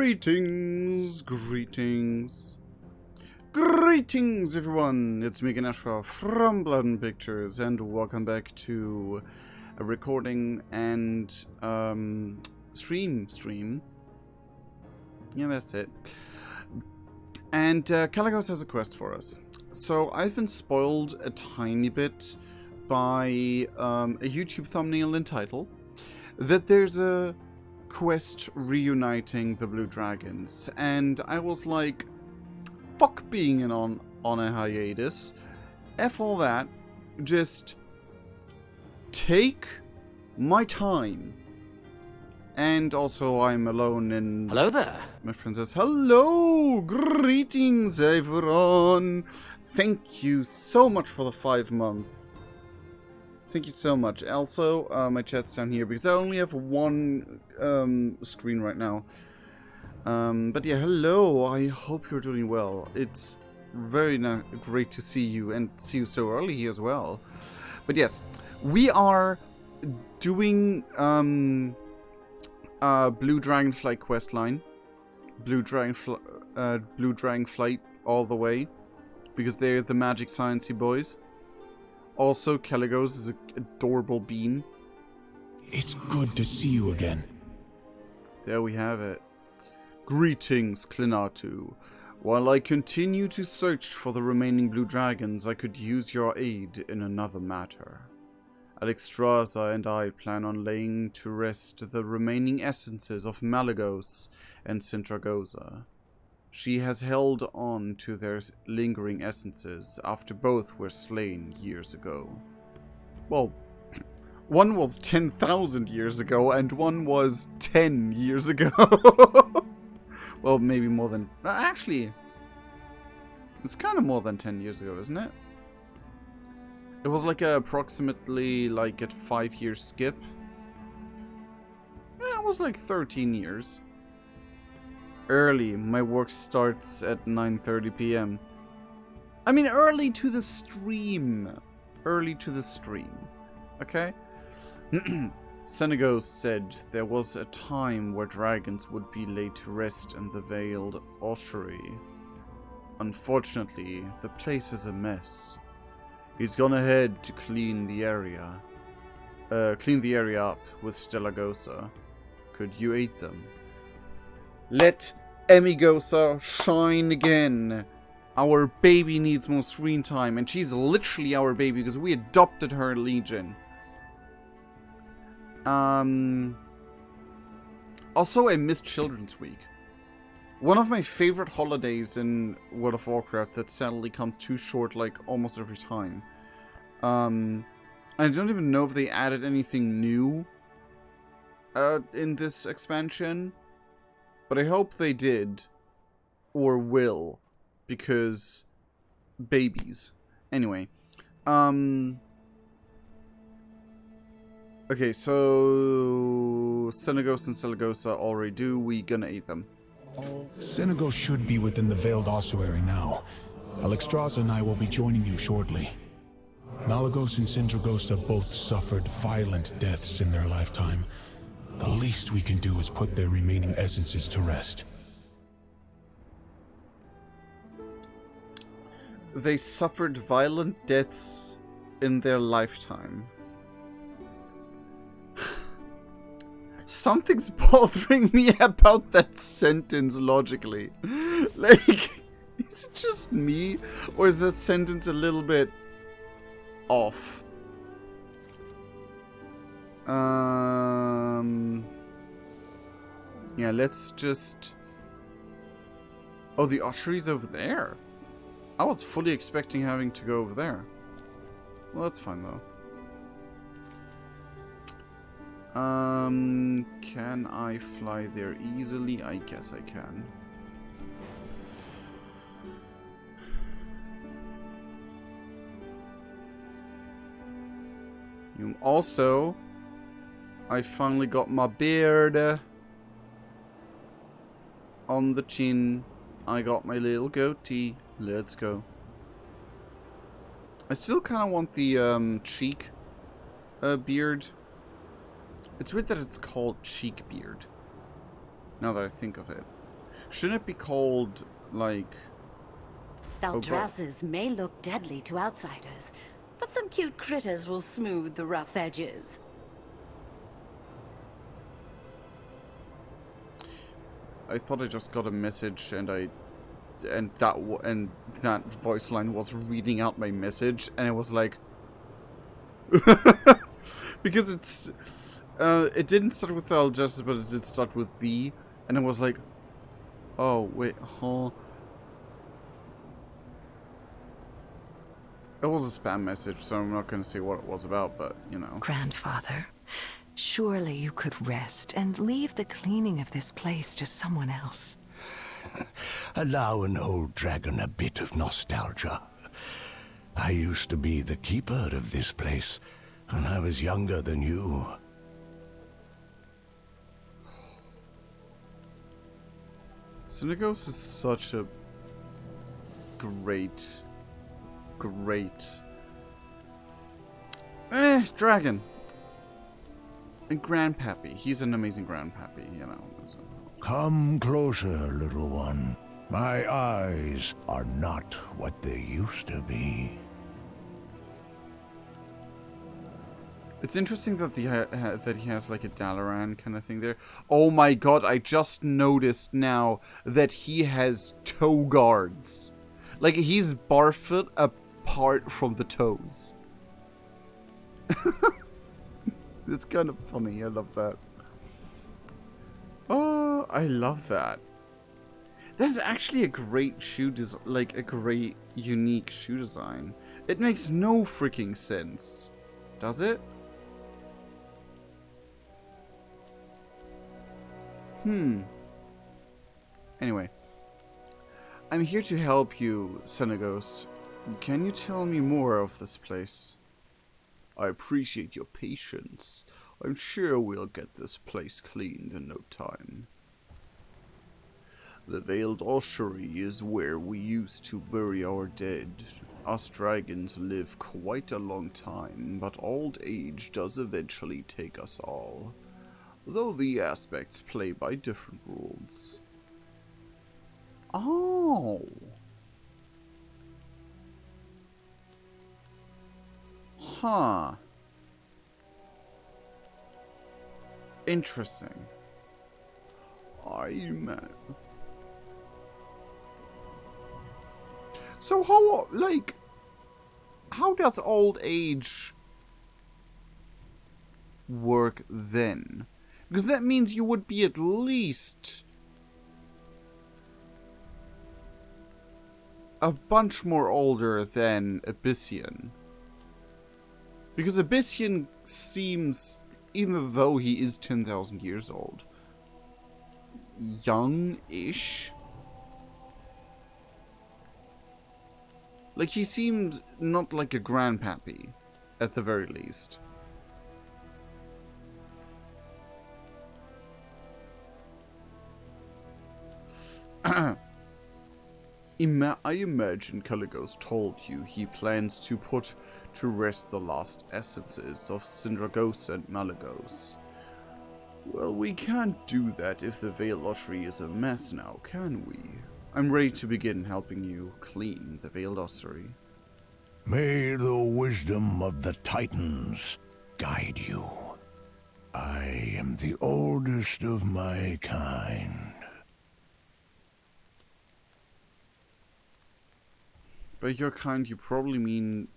Greetings, greetings. Greetings, everyone! It's me, Ganeshra from Blood and Pictures, and welcome back to a recording and stream. Yeah, that's it. And Caligos has a quest for us. So I've been spoiled a tiny bit by a YouTube thumbnail and title that there's a quest reuniting the Blue Dragons, and I was like, fuck being on a hiatus, F all that, just take my time. And also I'm alone in... Hello there. My friend says, hello, greetings everyone. Thank you so much for the 5 months. Thank you so much. Also, my chat's down here because I only have one screen right now. But yeah, hello. I hope you're doing well. It's very great to see you and see you so early here as well. But yes, we are doing Blue Dragonflight questline. Blue Dragonflight all the way because they're the magic sciencey boys. Also, Caligos is an adorable bean. It's good to see you again. There we have it. Greetings, Klinatu. While I continue to search for the remaining blue dragons, I could use your aid in another matter. Alexstrasza and I plan on laying to rest the remaining essences of Malagos and Sintragosa. She has held on to their lingering essences after both were slain years ago. Well, one was 10,000 years ago and one was 10 years ago. Well, maybe more than... Actually, it's kind of more than 10 years ago, isn't it? It was like approximately like a 5-year skip. Yeah, it was like 13 years. Early. My work starts at 9:30 p.m. I mean, early to the stream. Early to the stream. Okay? Senegos said there was a time where dragons would be laid to rest in the Veiled Ossuary. Unfortunately, the place is a mess. He's gone ahead to clean the area up with Stellagosa. Could you aid them? Let Emigosa shine again. Our baby needs more screen time, and she's literally our baby because we adopted her Legion. Also, I missed Children's Week. One of my favorite holidays in World of Warcraft that sadly comes too short like almost every time. I don't even know if they added anything new in this expansion. But I hope they did, or will, because babies. Anyway, okay, so Senegos and Selagosa already do. We gonna eat them. Senegos should be within the Veiled Ossuary now. Alexstrasza and I will be joining you shortly. Malagos and Sintragosa both suffered violent deaths in their lifetime. The least we can do is put their remaining essences to rest. They suffered violent deaths in their lifetime. Something's bothering me about that sentence logically. Like, is it just me? Or is that sentence a little bit off? Yeah, let's just... Oh, the ossuary's over there. I was fully expecting having to go over there. Well, that's fine, though. Can I fly there easily? I guess I can. Also, I finally got my beard on the chin. I got my little goatee. Let's go. I still kind of want the cheek beard. It's weird that it's called cheek beard. Now that I think of it. Shouldn't it be called, like... Thaldrasses may look deadly to outsiders, but some cute critters will smooth the rough edges. I thought I just got a message and that voice line was reading out my message, and it was like... because it's... it didn't start with Thaldrasses, but it did start with the, and it was like... Oh, wait, huh? It was a spam message, so I'm not going to say what it was about, but, you know. Grandfather, surely you could rest and leave the cleaning of this place to someone else. Allow an old dragon a bit of nostalgia. I used to be the keeper of this place when I was younger than you. Synagos is such a great dragon. And grandpappy. He's an amazing grandpappy, you know. Come closer, little one. My eyes are not what they used to be. It's interesting that that he has like a Dalaran kind of thing there. Oh my god, I just noticed now that he has toe guards. Like, he's barefoot apart from the toes. It's kind of funny, I love that. Oh, I love that. That's actually a great shoe design, like a great unique shoe design. It makes no freaking sense. Does it? Anyway. I'm here to help you, Synagos. Can you tell me more of this place? I appreciate your patience. I'm sure we'll get this place cleaned in no time. The Veiled Ossuary is where we used to bury our dead. Us dragons live quite a long time, but old age does eventually take us all. Though the aspects play by different rules. Oh. Huh. Interesting. So how, like, how does old age work then? Because that means you would be at least a bunch more older than Abyssian. Because Abyssian seems, even though he is 10,000 years old, young-ish. Like, he seems not like a grandpappy, at the very least. I imagine Caligos told you he plans to put to rest the lost essences of Syndragosa and Malagos. Well, we can't do that if the Veiled Ossuary is a mess now, can we? I'm ready to begin helping you clean the Veiled Ossuary. May the wisdom of the Titans guide you. I am the oldest of my kind. By your kind, you probably mean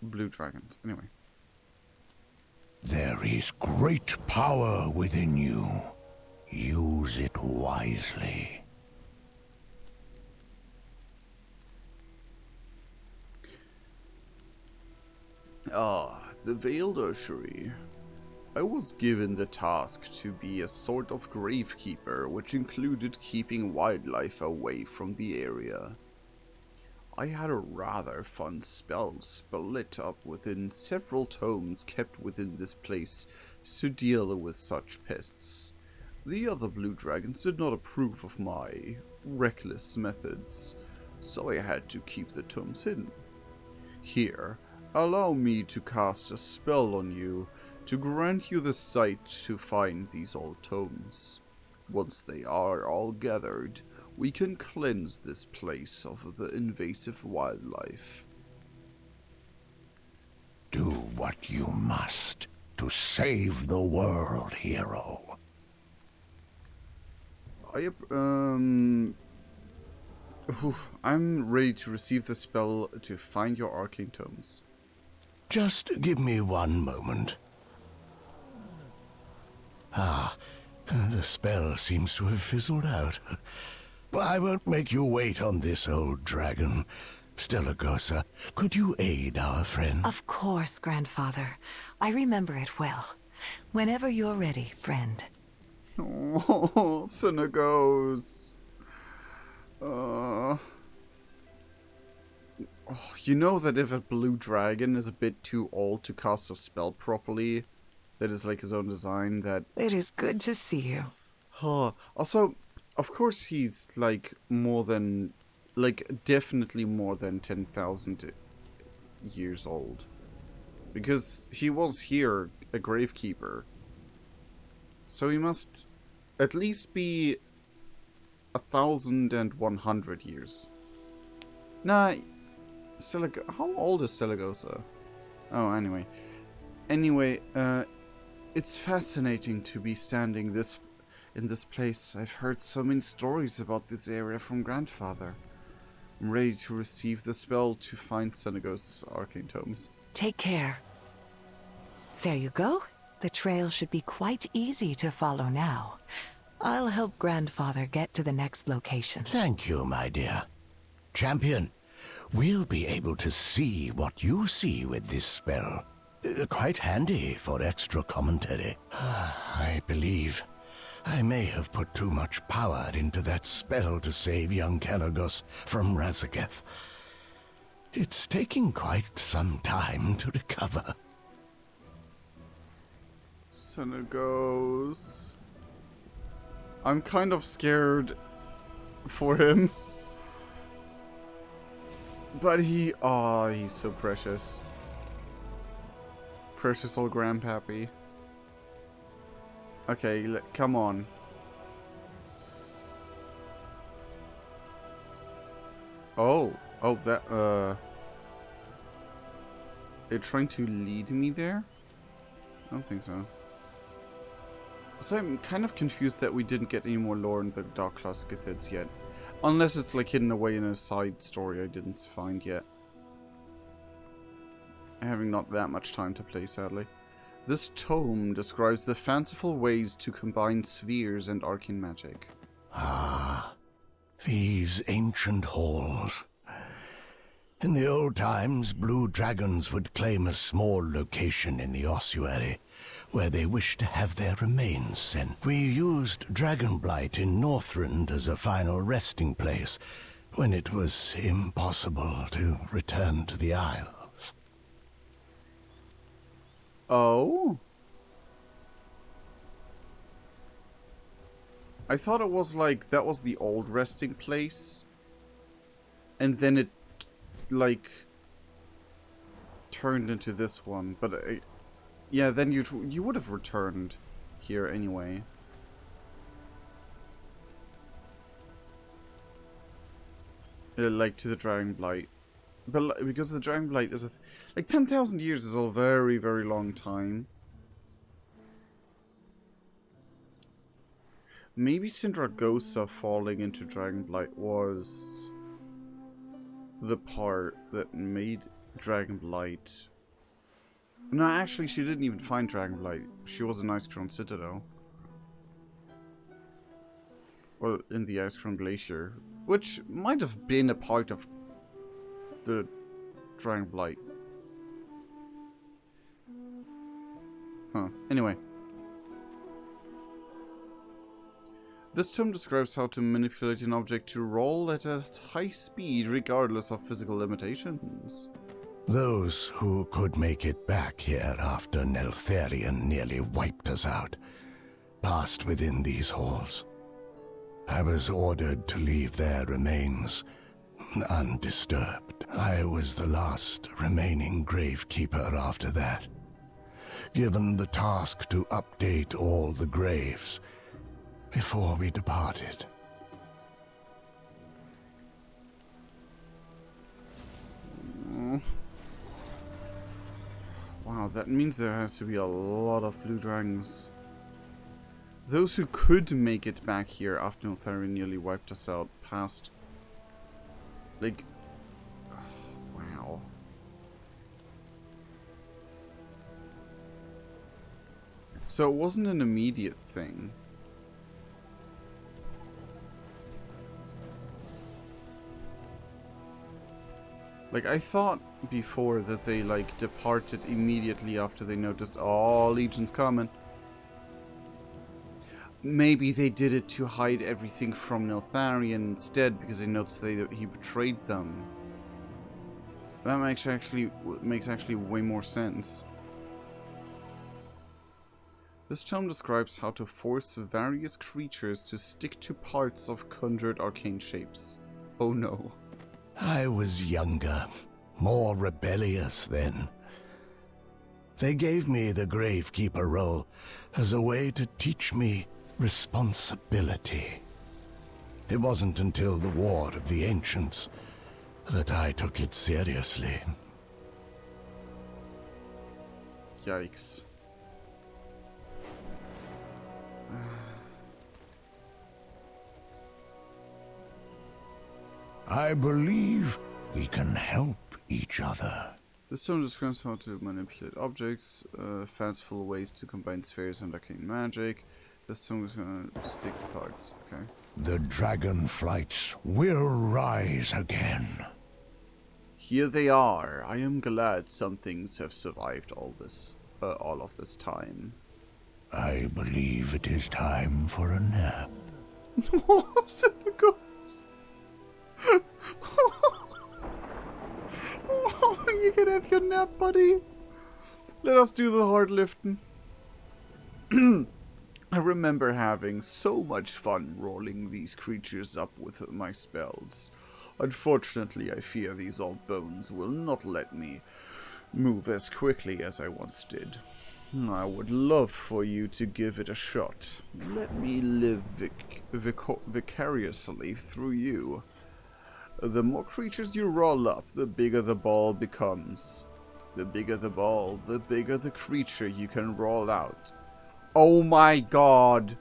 blue dragons. Anyway. There is great power within you. Use it wisely. Ah, the Veiled Ossuary. I was given the task to be a sort of gravekeeper, which included keeping wildlife away from the area. I had a rather fun spell split up within several tomes kept within this place to deal with such pests. The other blue dragons did not approve of my reckless methods, so I had to keep the tomes hidden. Here, allow me to cast a spell on you to grant you the sight to find these old tomes. Once they are all gathered, we can cleanse this place of the invasive wildlife. Do what you must to save the world, hero. I'm ready to receive the spell to find your arcane tomes. Just give me one moment. The spell seems to have fizzled out. But I won't make you wait on this old dragon. Stellagosa, could you aid our friend? Of course, Grandfather. I remember it well. Whenever you're ready, friend. Oh, Synagos. You know that if a blue dragon is a bit too old to cast a spell properly, that is like his own design, that... It is good to see you. Also, of course he's like more than... like definitely more than 10,000 years old. Because he was here a gravekeeper. So he must at least be 1,100 years. Nah, how old is Stellagosa? Oh, anyway. It's fascinating to be standing in this place. I've heard so many stories about this area from Grandfather. I'm ready to receive the spell to find Synagos' arcane tomes. Take care. There you go. The trail should be quite easy to follow now. I'll help Grandfather get to the next location. Thank you, my dear. Champion, we'll be able to see what you see with this spell. Quite handy for extra commentary. I believe I may have put too much power into that spell to save young Kalagos from Razageth. It's taking quite some time to recover. Synagos. I'm kind of scared for him. But he's so precious. Precious old grandpappy. Okay, come on. Oh, that, they're trying to lead me there? I don't think so. So I'm kind of confused that we didn't get any more lore in the Dark Class Scythids yet. Unless it's like hidden away in a side story I didn't find yet. Having not that much time to play, sadly. This tome describes the fanciful ways to combine spheres and arcane magic. These ancient halls. In the old times, blue dragons would claim a small location in the ossuary, where they wished to have their remains sent. We used Dragonblight in Northrend as a final resting place, when it was impossible to return to the Isles. Oh? I thought it was like, that was the old resting place. And then it, like, turned into this one. But, yeah, then you would have returned here anyway. Like, to the Dragonblight. But because the Dragonblight is like 10,000 years is a very, very long time. Maybe Syndragosa falling into Dragonblight was the part that made Dragonblight. No, actually, she didn't even find Dragonblight. She was in Icecrown Citadel. Or in the Icecrown Glacier. Which might have been a part of the Dragonblight. Huh. Anyway. This tome describes how to manipulate an object to roll at a high speed regardless of physical limitations. Those who could make it back here after Neltharion nearly wiped us out passed within these halls. I was ordered to leave their remains undisturbed. I was the last remaining gravekeeper after that, given the task to update all the graves before we departed. Wow, that means there has to be a lot of blue dragons. Those who could make it back here after Nothari nearly wiped us out past... Like... Wow. So it wasn't an immediate thing. Like, I thought before that they, like, departed immediately after they noticed, oh, Legion's coming. Maybe they did it to hide everything from Neltharion instead, because they noticed he betrayed them. That makes actually way more sense. This tome describes how to force various creatures to stick to parts of conjured arcane shapes. Oh no. I was younger, more rebellious then. They gave me the Gravekeeper role as a way to teach me responsibility. It wasn't until the War of the Ancients that I took it seriously. Yikes. I believe we can help each other. This tome describes how to manipulate objects, fanciful ways to combine spheres and arcane magic. This tome is gonna stick parts, okay. The dragon flights will rise again. Here they are. I am glad some things have survived all of this time. I believe it is time for a nap. Oh, you can have your nap, buddy. Let us do the hard lifting. I remember having so much fun rolling these creatures up with my spells. Unfortunately, I fear these old bones will not let me move as quickly as I once did. I would love for you to give it a shot. Let me live vicariously through you. The more creatures you roll up, the bigger the ball becomes. The bigger the ball, the bigger the creature you can roll out. Oh my god!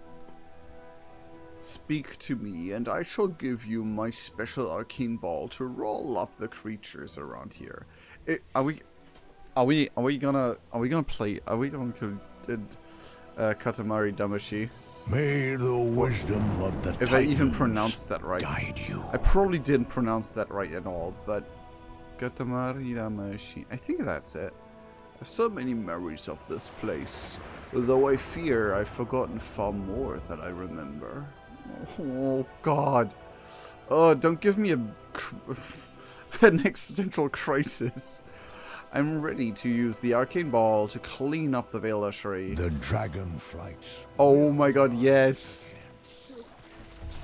Speak to me, and I shall give you my special arcane ball to roll up the creatures around here. Are we gonna play? Are we going to Katamari Damacy? May the wisdom of the If I even pronounced that right. guide you. I probably didn't pronounce that right at all, but Katamari Damacy. I think that's it. I have so many memories of this place, though I fear I've forgotten far more than I remember. Oh god. Oh, don't give me an existential crisis. I'm ready to use the arcane ball to clean up the Veil Eschery. The dragon flights. Oh my god, yes.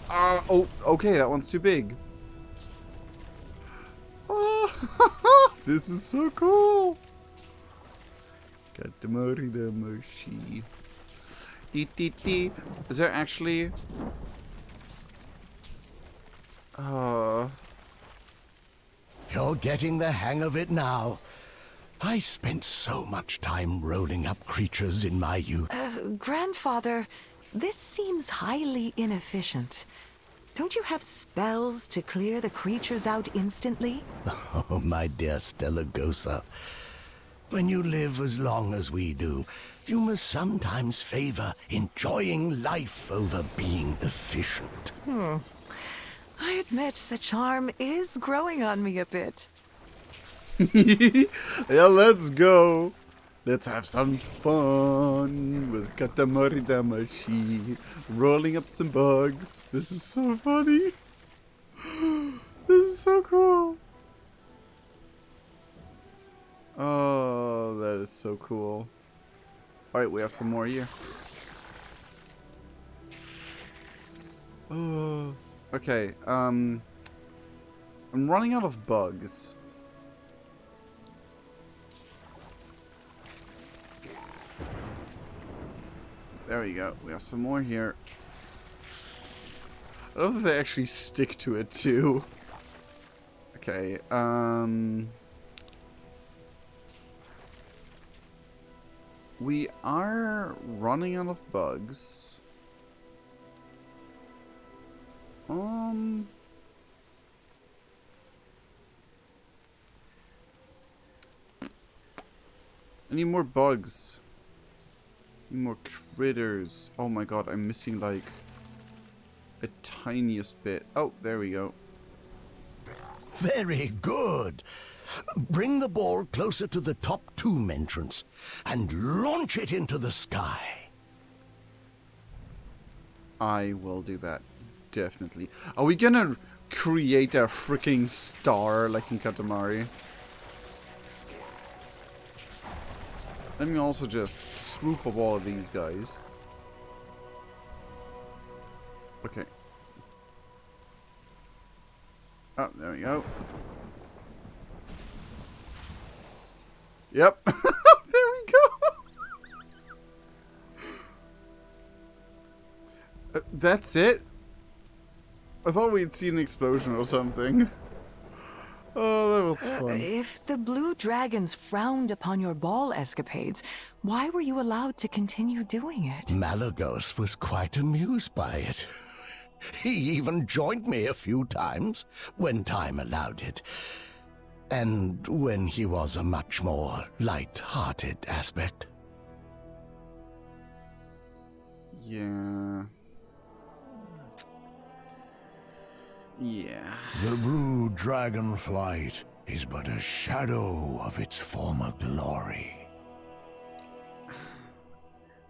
Oh, okay, that one's too big. Oh, this is so cool. Katamari Damacy. Is there actually... You're getting the hang of it now. I spent so much time rolling up creatures in my youth. Grandfather, this seems highly inefficient. Don't you have spells to clear the creatures out instantly? Oh, my dear Stellagosa. When you live as long as we do, you must sometimes favor enjoying life over being efficient. I admit the charm is growing on me a bit. Yeah, let's go. Let's have some fun with Katamari Damacy. Rolling up some bugs. This is so funny. This is so cool. Oh, that is so cool. Alright, we have some more here. Oh, okay, I'm running out of bugs. There we go. We have some more here. I don't think they actually stick to it too. Okay, we are running out of bugs. I need more bugs. I need more critters. Oh my god, I'm missing like a tiniest bit. Oh, there we go. Very good. Bring the ball closer to the top tomb entrance and launch it into the sky. I will do that. Definitely. Are we gonna create a freaking star like in Katamari? Let me also just swoop up all of these guys. Okay. Oh, there we go. Yep. There we go. That's it? I thought we'd seen an explosion or something. Oh, that was fun. If the blue dragons frowned upon your ball escapades, why were you allowed to continue doing it? Malagos was quite amused by it. He even joined me a few times, when time allowed it. And when he was a much more light-hearted aspect. Yeah. Yeah. The blue dragon flight is but a shadow of its former glory.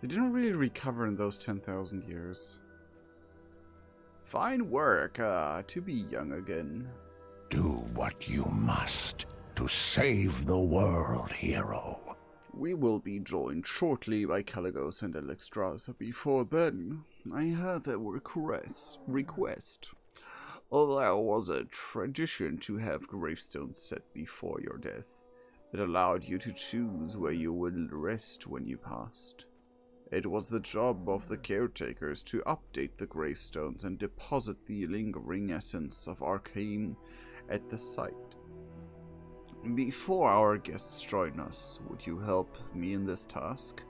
They didn't really recover in those 10,000 years. Fine work, to be young again. Do what you must to save the world, hero. We will be joined shortly by Caligos and Alexstrasza. Before then, I have a request. Although it was a tradition to have gravestones set before your death, it allowed you to choose where you would rest when you passed. It was the job of the caretakers to update the gravestones and deposit the lingering essence of arcane at the site. Before our guests join us, would you help me in this task?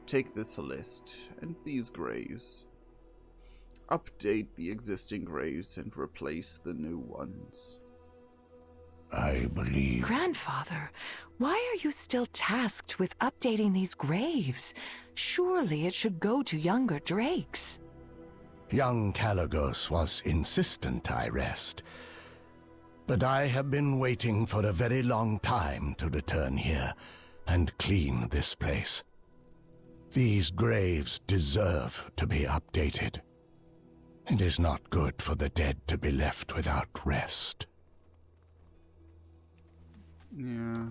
Take this list and these graves. Update the existing graves and replace the new ones. I believe... Grandfather, why are you still tasked with updating these graves? Surely it should go to younger drakes. Young Caligos was insistent I rest. But I have been waiting for a very long time to return here and clean this place. These graves deserve to be updated. It is not good for the dead to be left without rest. Yeah.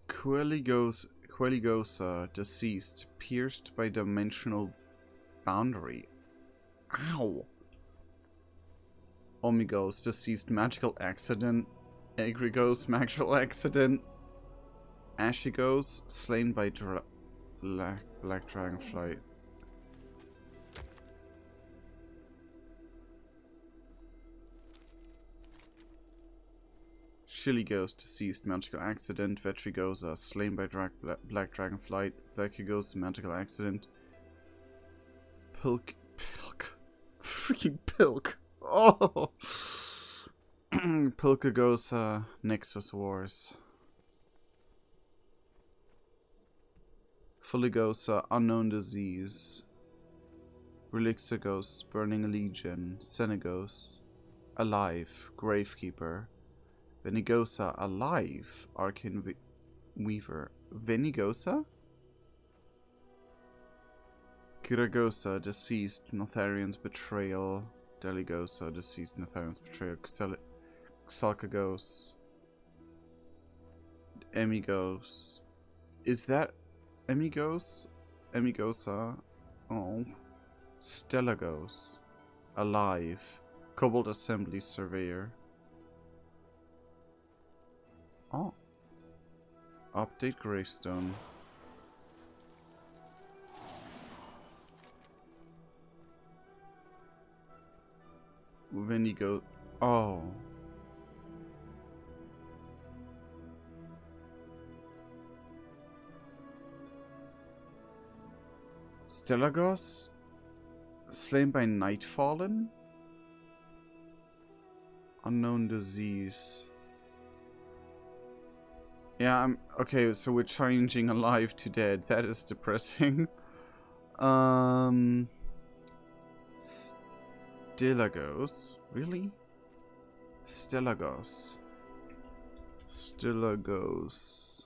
Quelligosa, deceased, pierced by dimensional boundary. Ow! Omigos, deceased, magical accident. Egrigos, magical accident. Ashigos, slain by black dragonfly. Shiligos, deceased, magical accident. Vetrigosa, slain by black dragonflight. Verkigos, magical accident. Pilk. Freaking Pilk. Oh! Pilkagosa, Nexus Wars. Fuligosa, unknown disease. Relixagos, burning legion. Senegos, alive, gravekeeper. Venigosa, alive, arcane weaver. Venigosa? Kiragosa, deceased, Notharian's betrayal. Deligosa, deceased, Notharian's betrayal. Xalkagos. Emigos. Is that Emigos? Emigosa? Oh. Stellagos. Alive. Cobalt Assembly Surveyor. Oh. Update gravestone. when he goes... Oh. Stelagos? Slain by Nightfallen? Unknown disease. Yeah, okay, so we're changing alive to dead. That is depressing. Stelagos? Really? Stelagos. Stelagos.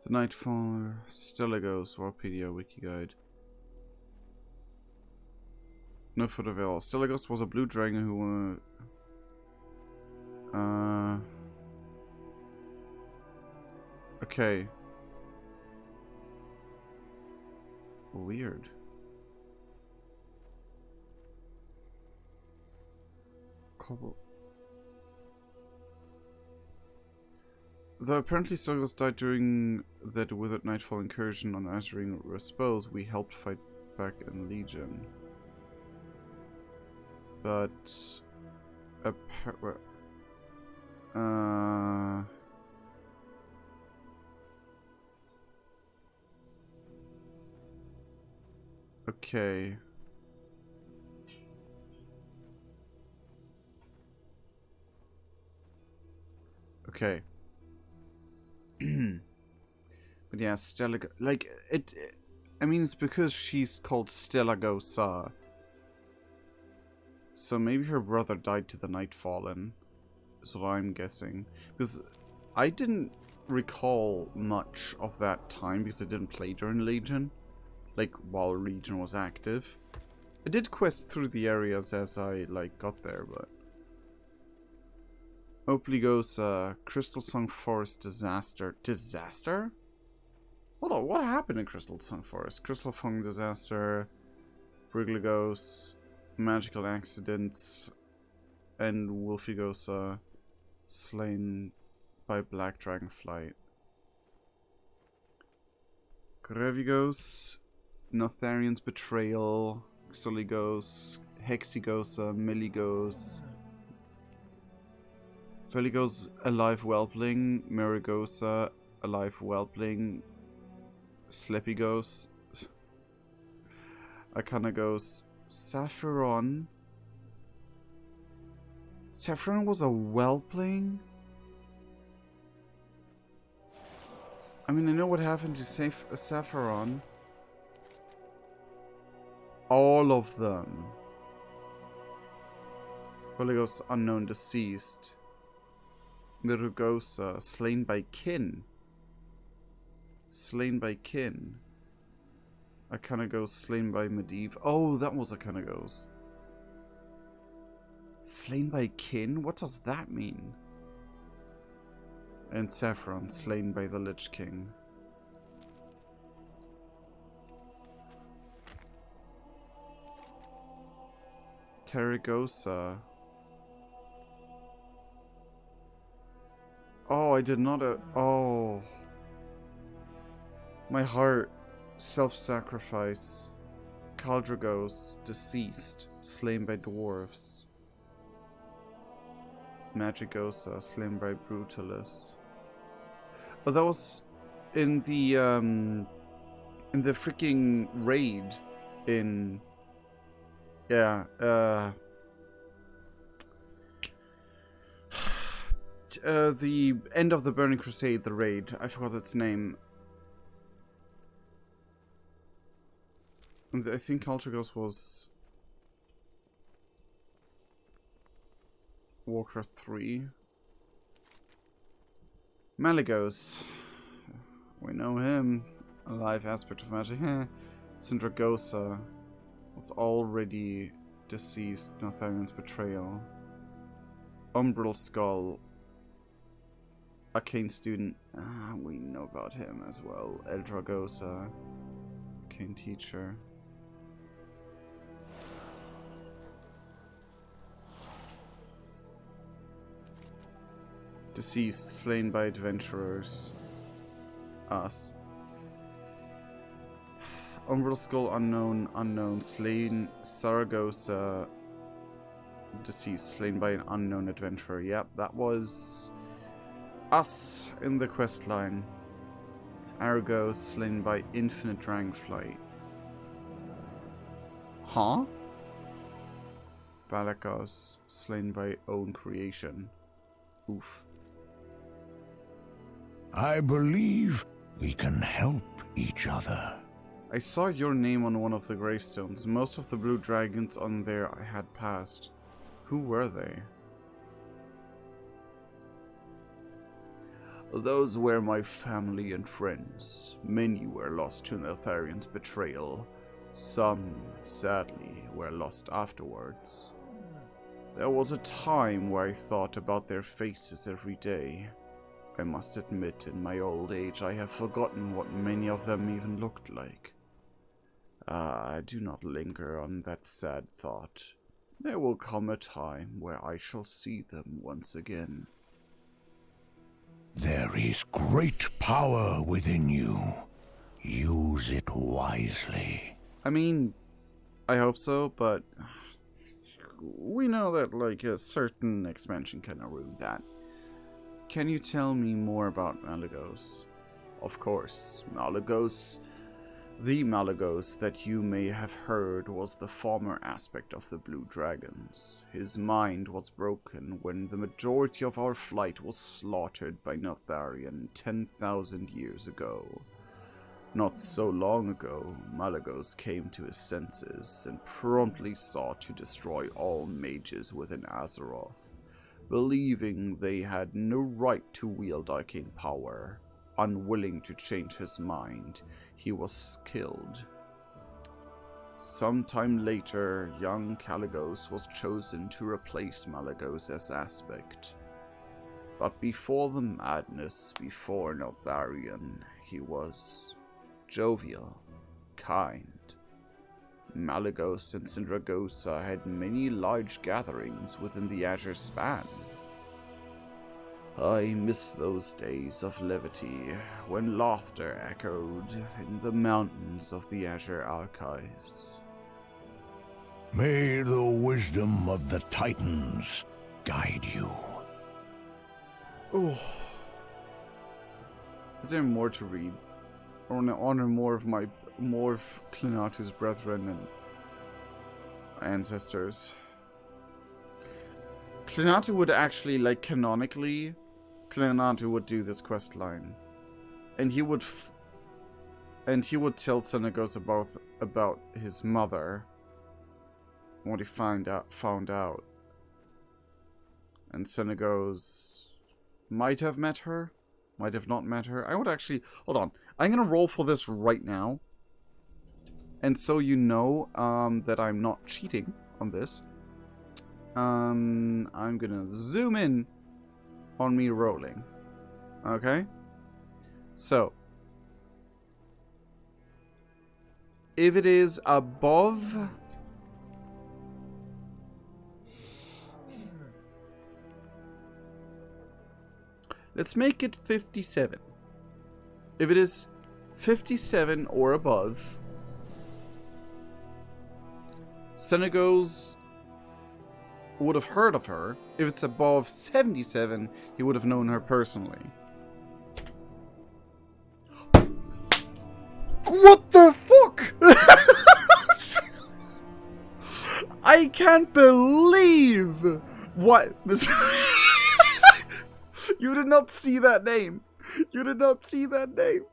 The Nightfall, Stelagos, Warpedia, Wiki Guide. No photo available. Stelagos was a blue dragon who okay. Weird. Cobble. Though apparently Stelagos died during that withered Nightfall incursion on Azurine Respose, we helped fight back in Legion. But okay. Okay. But yeah, Stelagos, like I mean, it's because she's called Stelagosa. So maybe her brother died to the Nightfallen, is what I'm guessing. Because I didn't recall much of that time because I didn't play during Legion. Like, while Legion was active. I did quest through the areas as I, like, got there, but... Opligosa, Crystal Song Forest Disaster. Disaster? Hold on, what happened in Crystal Song Forest? Crystal Song Disaster, Brigligos, Magical Accidents, and Wolfigosa slain by Black Dragonflight. Grevigos, Notharian's Betrayal, Xoligos, Hexigosa, Milligos, Veligos, Alive Whelpling, Marigosa, Alive Whelpling, Sleepygos, Arcanagos, Sapphiron. Sapphiron was a Whelpling? I mean, I know what happened to Sapphiron. All of them. Veligos, unknown, deceased. Mirugosa, slain by kin. Slain by kin. Arcanagos, slain by Medivh. Oh, that was Arcanagos. Slain by kin? What does that mean? And Saffron, slain by the Lich King. Terragosa. Oh, I did not... oh. My heart. Self-sacrifice. Caldragos, deceased. Slain by dwarves. Magigosa, slain by Brutalis. Oh, that was in the freaking raid in... yeah, the end of the Burning Crusade, the raid. I forgot its name. And I think Caltragos was Warcraft 3. Maligos. We know him. A live aspect of magic. Syndragosa was already deceased. Notharian's Betrayal. Umbral Skull. Arcane Student. We know about him as well. Eldragosa. Arcane Teacher. Deceased, slain by adventurers. Us. Umbral Skull, unknown, slain. Saragossa, deceased, slain by an unknown adventurer. Yep, that was us in the quest line. Argo, slain by infinite dragonflight. Huh? Balakos, slain by own creation. Oof. I believe we can help each other. I saw your name on one of the gravestones. Most of the blue dragons on there I had passed. Who were they? Those were my family and friends. Many were lost to Neltharion's betrayal. Some, sadly, were lost afterwards. There was a time where I thought about their faces every day. I must admit, in my old age, I have forgotten what many of them even looked like. Do not linger on that sad thought. There will come a time where I shall see them once again. There is great power within you. Use it wisely. I mean, I hope so, but we know that, like, a certain expansion can ruin that. Can you tell me more about Malygos? Of course, Malygos. The Malygos that you may have heard was the former aspect of the Blue Dragons. His mind was broken when the majority of our flight was slaughtered by Neltharion 10,000 years ago. Not so long ago, Malygos came to his senses and promptly sought to destroy all mages within Azeroth, believing they had no right to wield arcane power. Unwilling to change his mind, he was killed. Sometime later, young Kalecgos was chosen to replace Malygos as Aspect. But before the madness, before Neltharion, he was jovial, kind. Malygos and Sindragosa had many large gatherings within the Azure span. I miss those days of levity, when laughter echoed in the mountains of the Azure Archives. May the wisdom of the Titans guide you. Oh. Is there more to read? I want to honor more of Clinatu's brethren and ancestors. Clinatu would actually, like, canonically, Clinatu would do this quest line, and he would tell Senegos about his mother, what he found out, and Senegos might have met her, might have not met her. I would actually hold on. I'm gonna roll for this right now, and so you know that I'm not cheating on this. I'm gonna zoom in on me rolling. Okay? So, if it is above, let's make it 57. If it is 57 or above, Senegos would have heard of her. If it's above 77, he would have known her personally. What the fuck? I can't believe what. You did not see that name. You did not see that name.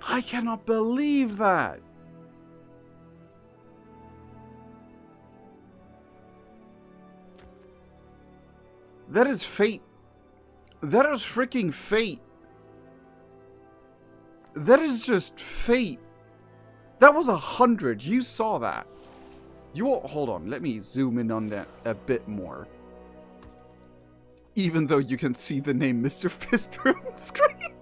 I cannot believe that. That is fate. That is freaking fate. That is just fate. That was 100. You saw that. Hold on. Let me zoom in on that a bit more. Even though you can see the name Mr. Fister on the screen.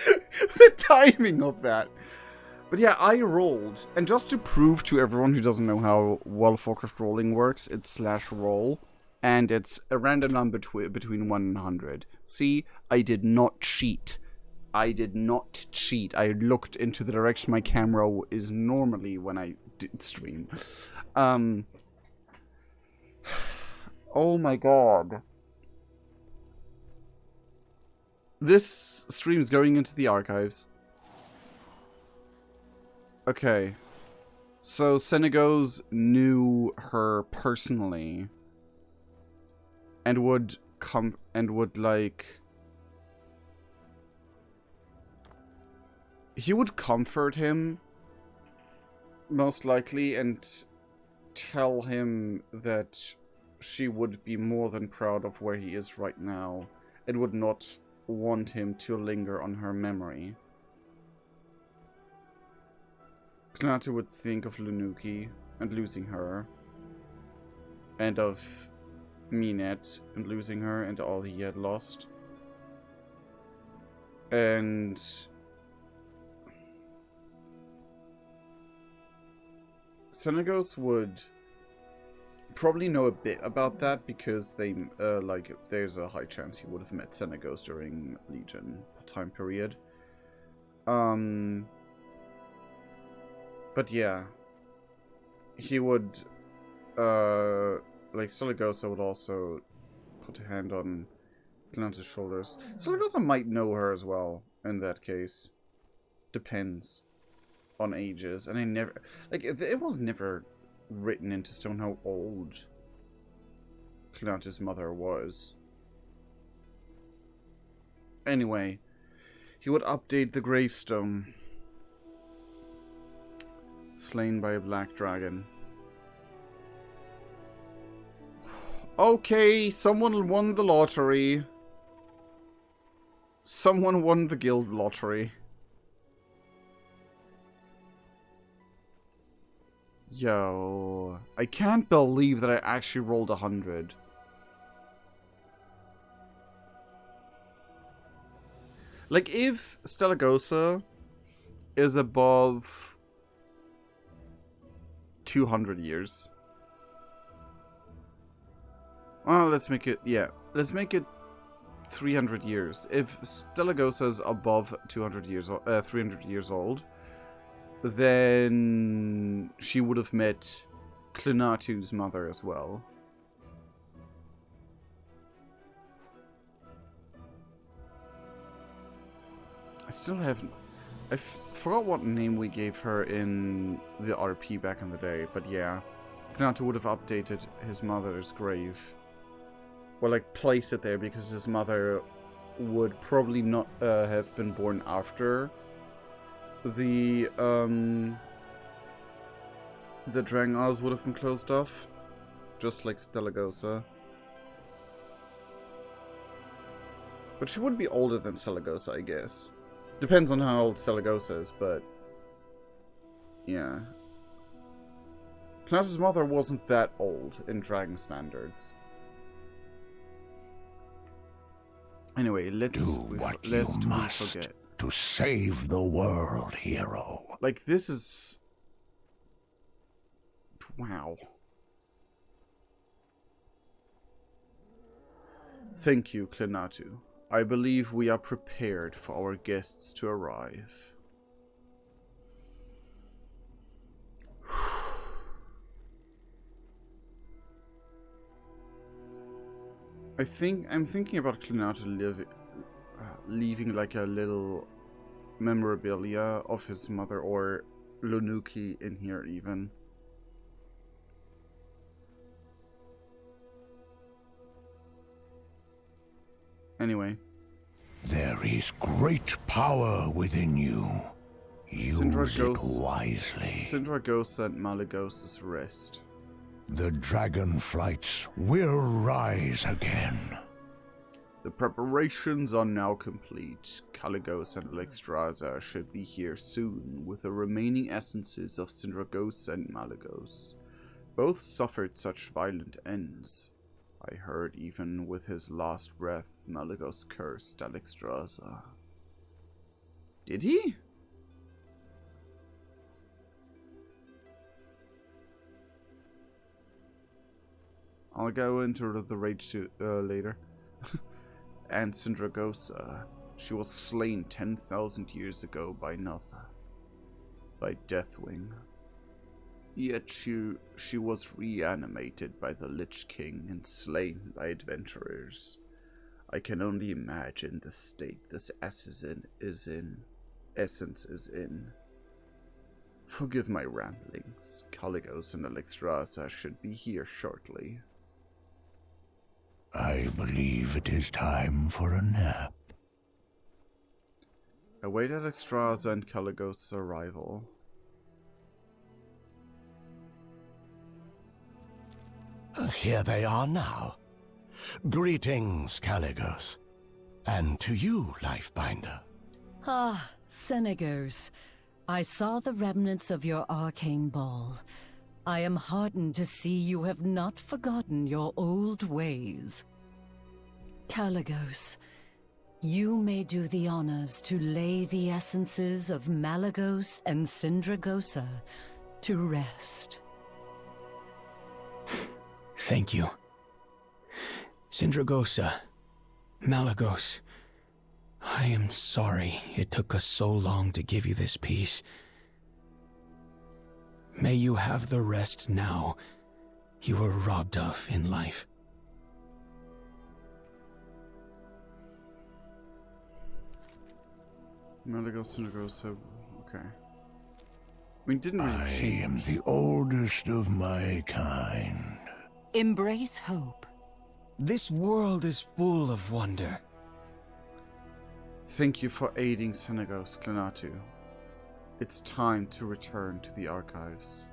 The timing of that. But yeah, I rolled. And just to prove to everyone who doesn't know how World of Warcraft rolling works, it's /roll. And it's a random number between 1 and 100. See, I did not cheat. I did not cheat. I looked into the direction my camera is normally when I stream. Oh my god. This stream's going into the archives. Okay. So Senegos knew her personally. And would like... He would comfort him, most likely, and tell him that she would be more than proud of where he is right now, and would not want him to linger on her memory. Clinatu would think of Lunuki and losing her, and of Minet and losing her and all he had lost. And Senegos would probably know a bit about that because they, like, there's a high chance he would have met Senegos during Legion time period. But yeah. He would, like, Saragossa would also put a hand on Clinatu's shoulders. Saragossa might know her as well, in that case. Depends on ages. And I never... Like, it was never written into stone how old Clinatu's mother was. Anyway, he would update the gravestone. Slain by a black dragon. Okay, someone won the lottery. Someone won the guild lottery. Yo, I can't believe that I actually rolled 100. Like, if Stellagosa is above 200 years. Well, let's make it, yeah. Let's make it 300 years. If Stellagosa is above 200 years, 300 years old, then she would have met Clinatu's mother as well. I still haven't... I forgot what name we gave her in the RP back in the day, but yeah. Clinatu would have updated his mother's grave. Well, like, place it there because his mother would probably not have been born after the Dragon Isles would have been closed off. Just like Stellagosa. But she would be older than Stellagosa, I guess. Depends on how old Stellagosa is, but... yeah. Clinatu's mother wasn't that old in dragon standards. Anyway, let's do what you must forget. To save the world, hero. Like, this is... wow. Thank you, Clinatu. I believe we are prepared for our guests to arrive. I'm thinking about Clinatu leaving like a little memorabilia of his mother or Lunuki in here even. Anyway. There is great power within you. Use it wisely. Sindragosa and Malagos's rest. The dragon flights will rise again. The preparations are now complete. Caligos and Alexstrasza should be here soon with the remaining essences of Sindragosa and Malagos. Both suffered such violent ends. I heard even with his last breath, Malagos cursed Alexstrasza. Did he? I'll go into the rage later. And Sindragosa. She was slain 10,000 years ago by Notha. By Deathwing. Yet she was reanimated by the Lich King and slain by adventurers. I can only imagine the state this essence is in. Forgive my ramblings. Caligos and Alexstrasza should be here shortly. I believe it is time for a nap. Await Alexstrasza and Caligos' arrival. Here they are now. Greetings, Caligos. And to you, Lifebinder. Ah, Senegos. I saw the remnants of your arcane ball. I am heartened to see you have not forgotten your old ways. Caligos, you may do the honors to lay the essences of Malygos and Sindragosa to rest. Thank you. Sindragosa, Malygos, I am sorry it took us so long to give you this peace. May you have the rest now you were robbed of in life. Malygos, Sindragosa, okay. We didn't really change. I am the oldest of my kind. Embrace hope. This world is full of wonder. Thank you for aiding Senegos, Clinatu. It's time to return to the archives.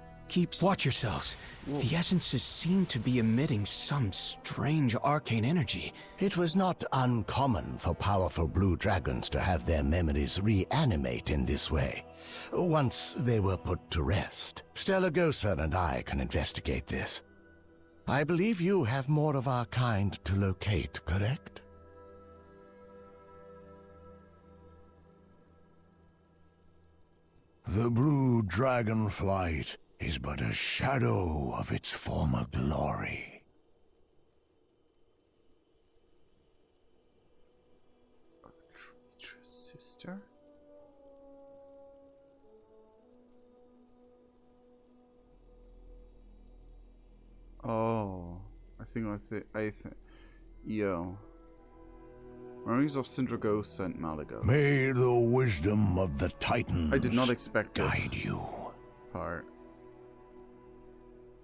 Watch yourselves. Whoa. The essences seem to be emitting some strange arcane energy. It was not uncommon for powerful blue dragons to have their memories reanimate in this way, once they were put to rest. Stellagosa and I can investigate this. I believe you have more of our kind to locate, correct? The blue dragon flight is but a shadow of its former glory. Sister? Oh, I think, yo. Memories of Sindragosa and Malygos. May the wisdom of the Titans I did not expect this guide you. part.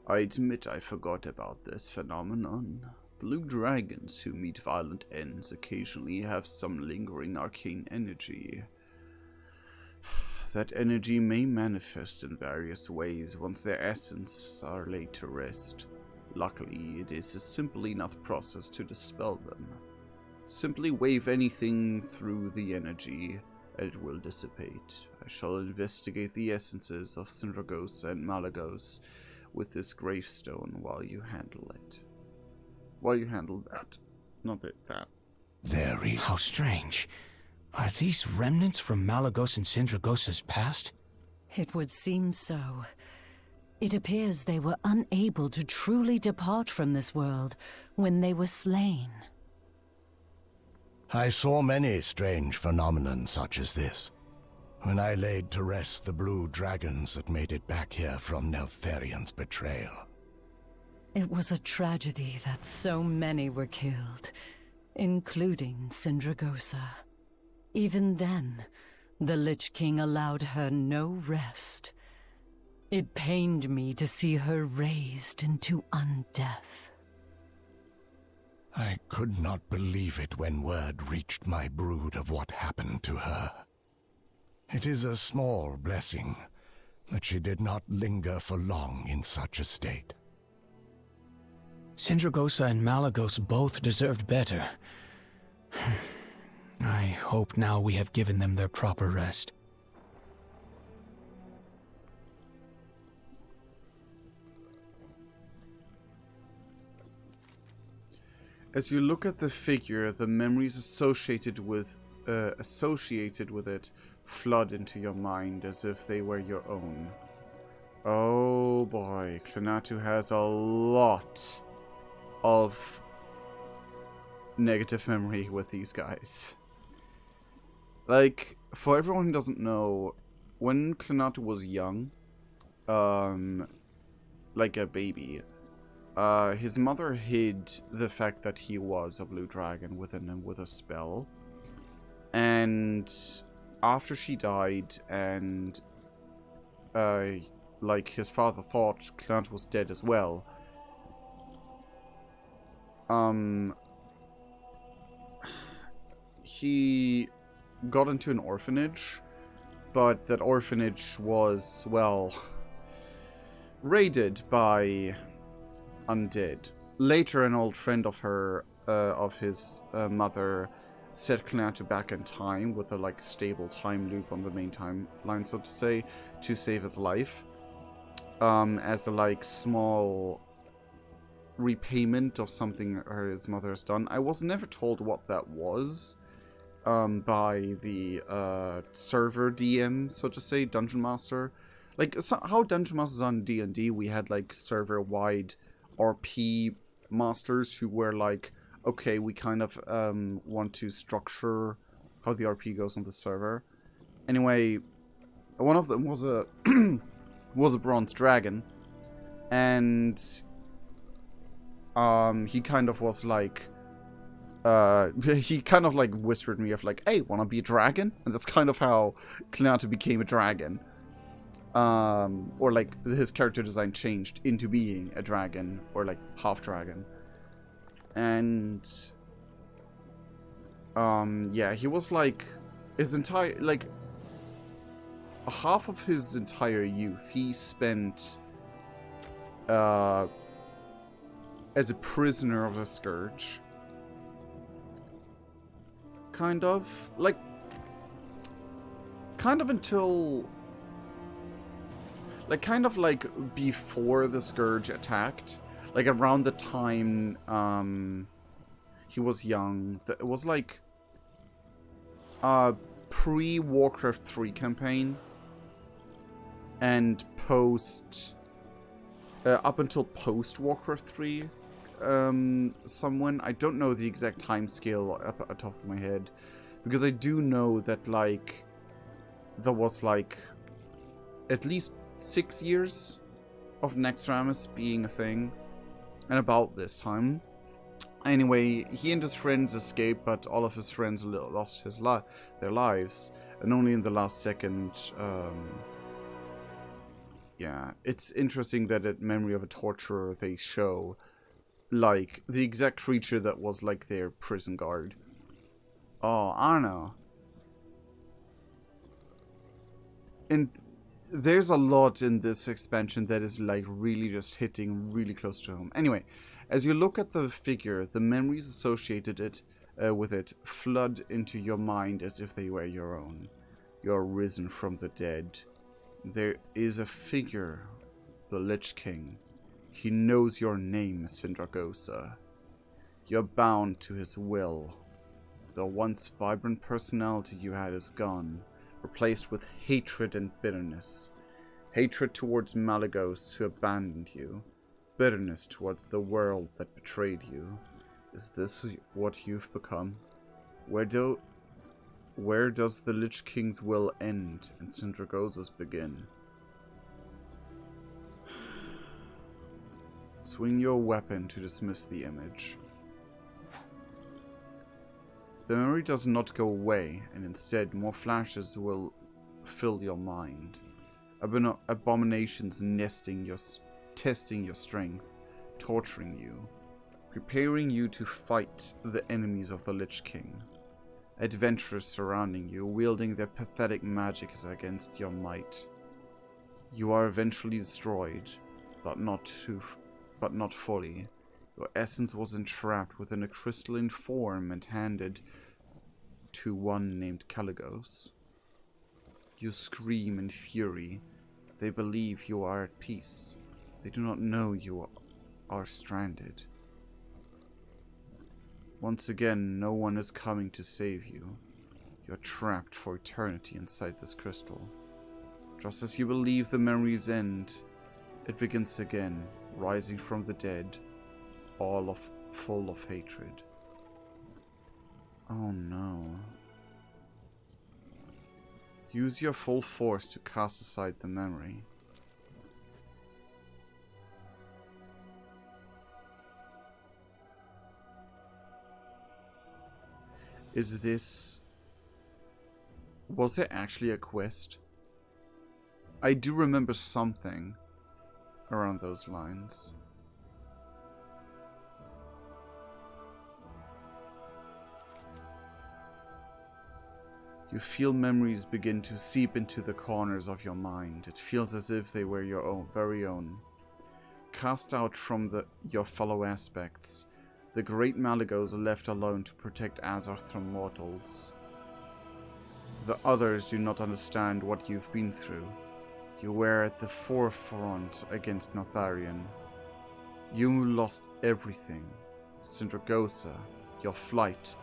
I admit I forgot about this phenomenon. Blue dragons who meet violent ends occasionally have some lingering arcane energy. That energy may manifest in various ways once their essences are laid to rest. Luckily, it is a simple enough process to dispel them. Simply wave anything through the energy, and it will dissipate. I shall investigate the essences of Sindragosa and Malygos with this gravestone while you handle it. While you handle that. Not that. How strange. Are these remnants from Malygos and Sindragosa's past? It would seem so. It appears they were unable to truly depart from this world when they were slain. I saw many strange phenomenon such as this, when I laid to rest the blue dragons that made it back here from Neltharion's betrayal. It was a tragedy that so many were killed, including Sindragosa. Even then, the Lich King allowed her no rest. It pained me to see her raised into undeath. I could not believe it when word reached my brood of what happened to her. It is a small blessing that she did not linger for long in such a state. Sindragosa and Malygos both deserved better. I hope now we have given them their proper rest. As you look at the figure, the memories associated with it flood into your mind as if they were your own. Oh boy, Clinatu has a lot of negative memory with these guys. Like, for everyone who doesn't know, when Clinatu was young, like a baby, his mother hid the fact that he was a blue dragon within him with a spell. And after she died and, like, his father thought Clinatu was dead as well, he got into an orphanage, but that orphanage was, well, raided by undead. Later, an old friend of her, of his mother, set Clinatu back in time with a, like, stable time loop on the main timeline, so to say, to save his life. As a, like, small repayment of something his mother has done. I was never told what that was by the server DM, so to say, Dungeon Master. Like, so how Dungeon Masters on D&D, we had, like, server-wide RP masters who were like, okay, we kind of want to structure how the RP goes on the server. Anyway, one of them was a was a bronze dragon, and he kind of was like, he kind of like whispered me of like, hey, wanna be a dragon? And that's kind of how Clinatu became a dragon. Or like his character design changed into being a dragon, or like half dragon. And yeah, he was like his entire, like, half of his entire youth he spent as a prisoner of the Scourge. Kind of until, like, kind of like before the Scourge attacked, like around the time he was young. It was like pre-Warcraft 3 campaign and post, up until post Warcraft 3. Someone, I don't know the exact time scale at the top of my head, because I do know that, like, there was like at least 6 years of Nextramus being a thing, and about this time. Anyway, he and his friends escaped, but all of his friends lost their lives, and only in the last second, yeah, it's interesting that at Memory of a Torturer they show, like, the exact creature that was, like, their prison guard. Oh, I don't know. And there's a lot in this expansion that is, like, really just hitting really close to home. Anyway, as you look at the figure, the memories associated with it flood into your mind as if they were your own. You are risen from the dead. There is a figure, the Lich King. He knows your name, Sindragosa. You're bound to his will. The once vibrant personality you had is gone, replaced with hatred and bitterness. Hatred towards Malygos, who abandoned you. Bitterness towards the world that betrayed you. Is this what you've become? Where does the Lich King's will end and Sindragosa's begin? Swing your weapon to dismiss the image. The memory does not go away, and instead more flashes will fill your mind. Abominations testing your strength, torturing you, preparing you to fight the enemies of the Lich King. Adventurers surrounding you, wielding their pathetic magics against your might. You are eventually destroyed, but not fully. Your essence was entrapped within a crystalline form and handed to one named Caligos. You scream in fury. They believe you are at peace. They do not know you are stranded. Once again, no one is coming to save you. You are trapped for eternity inside this crystal. Just as you believe the memories end, it begins again, rising from the dead. full of hatred. Oh no. Use your full force to cast aside the memory. Is this... Was there actually a quest? I do remember something around those lines. You feel memories begin to seep into the corners of your mind. It feels as if they were your own, very own. Cast out from your fellow aspects, the great Malygos are left alone to protect Azeroth from mortals. The others do not understand what you've been through. You were at the forefront against Notharion. You lost everything. Sindragosa, your flight,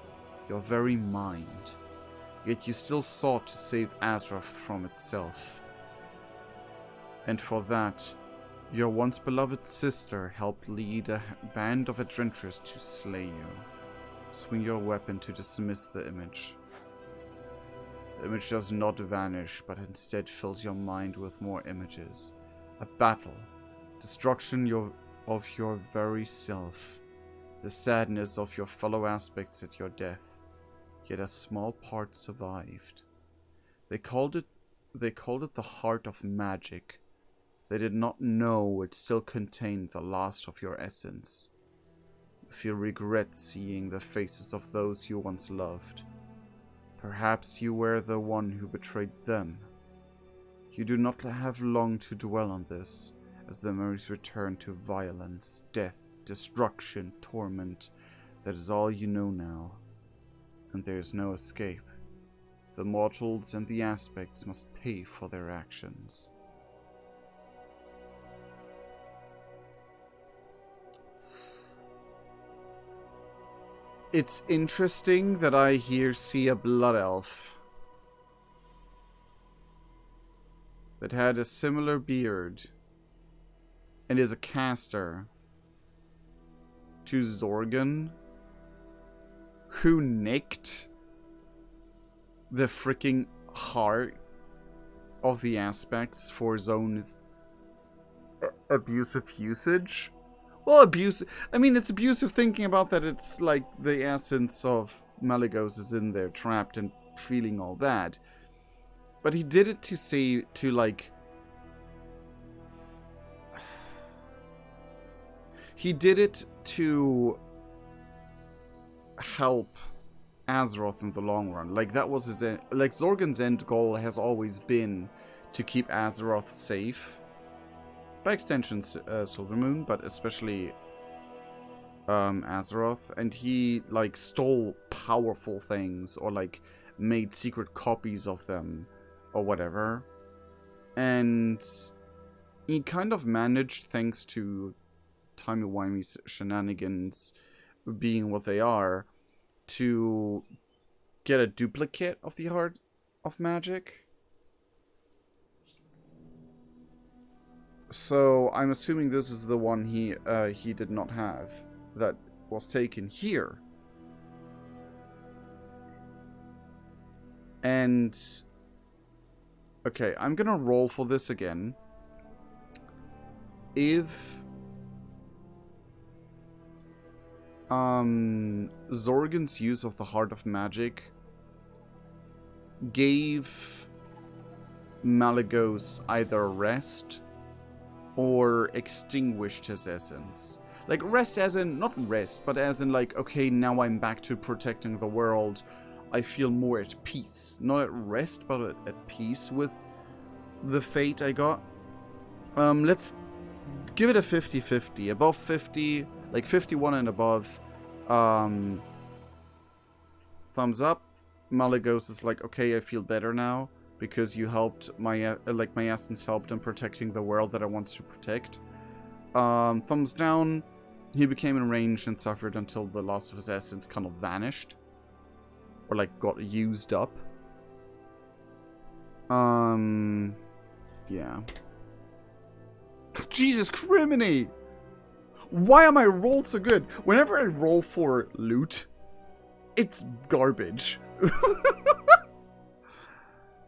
your very mind. Yet you still sought to save Azeroth from itself. And for that, your once beloved sister helped lead a band of adventurers to slay you. Swing your weapon to dismiss the image. The image does not vanish, but instead fills your mind with more images. A battle, destruction of your very self, the sadness of your fellow aspects at your death. Yet a small part survived. They called it the heart of magic. They did not know it still contained the last of your essence. You feel regret seeing the faces of those you once loved. Perhaps you were the one who betrayed them. You do not have long to dwell on this, as the memories return to violence, death, destruction, torment. That is all you know now. And there is no escape. The mortals and the aspects must pay for their actions. It's interesting that I here see a blood elf that had a similar beard and is a caster to Zorgan, who nicked the freaking heart of the aspects for his own abusive usage. Well, it's abusive thinking about that. It's like the essence of Malygos is in there, trapped and feeling all bad. But he did it he did it to help Azeroth in the long run. Like, that was his end. Like, Zorgan's end goal has always been to keep Azeroth safe. By extension, Silvermoon, but especially Azeroth. And he, like, stole powerful things, or, like, made secret copies of them, or whatever. And he kind of managed, thanks to timey-wimey shenanigans being what they are, to get a duplicate of the Heart of Magic. So I'm assuming this is the one he did not have, that was taken here. And okay, I'm gonna roll for this again. If Zorgan's use of the Heart of Magic gave Malygos either rest or extinguished his essence. Like, rest as in, not rest, but as in like, okay, now I'm back to protecting the world. I feel more at peace. Not at rest, but at peace with the fate I got. Let's give it a 50-50. Above 50, like 51 and above, thumbs up. Malygos is like, okay, I feel better now, because you helped my essence helped in protecting the world that I wanted to protect. Thumbs down. He became enraged and suffered until the loss of his essence kind of vanished, or like got used up. Yeah. Jesus criminy! Why am I rolled so good? Whenever I roll for loot, it's garbage.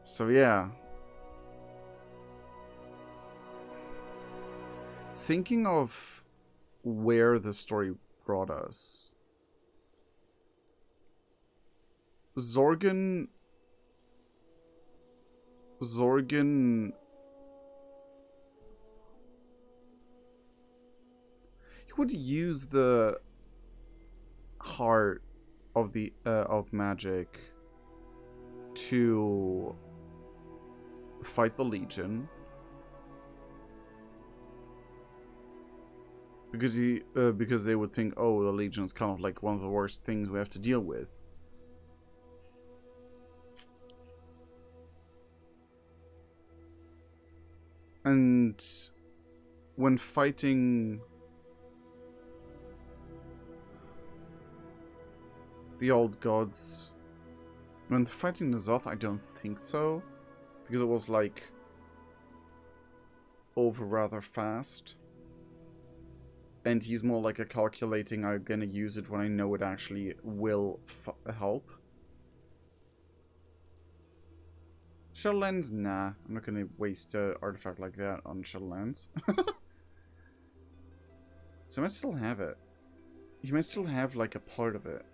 So yeah. Thinking of where the story brought us. Zorgan... He would use the heart of the of magic to fight the Legion, because because they would think, oh, the Legion is kind of like one of the worst things we have to deal with. And when fighting the old gods, when fighting N'Zoth, I don't think so, because it was like over rather fast, and he's more like a calculating, I'm gonna use it when I know it actually will help. Shadowlands? Nah, I'm not gonna waste an artifact like that on Shadowlands. So I might still have it. You might still have like a part of it.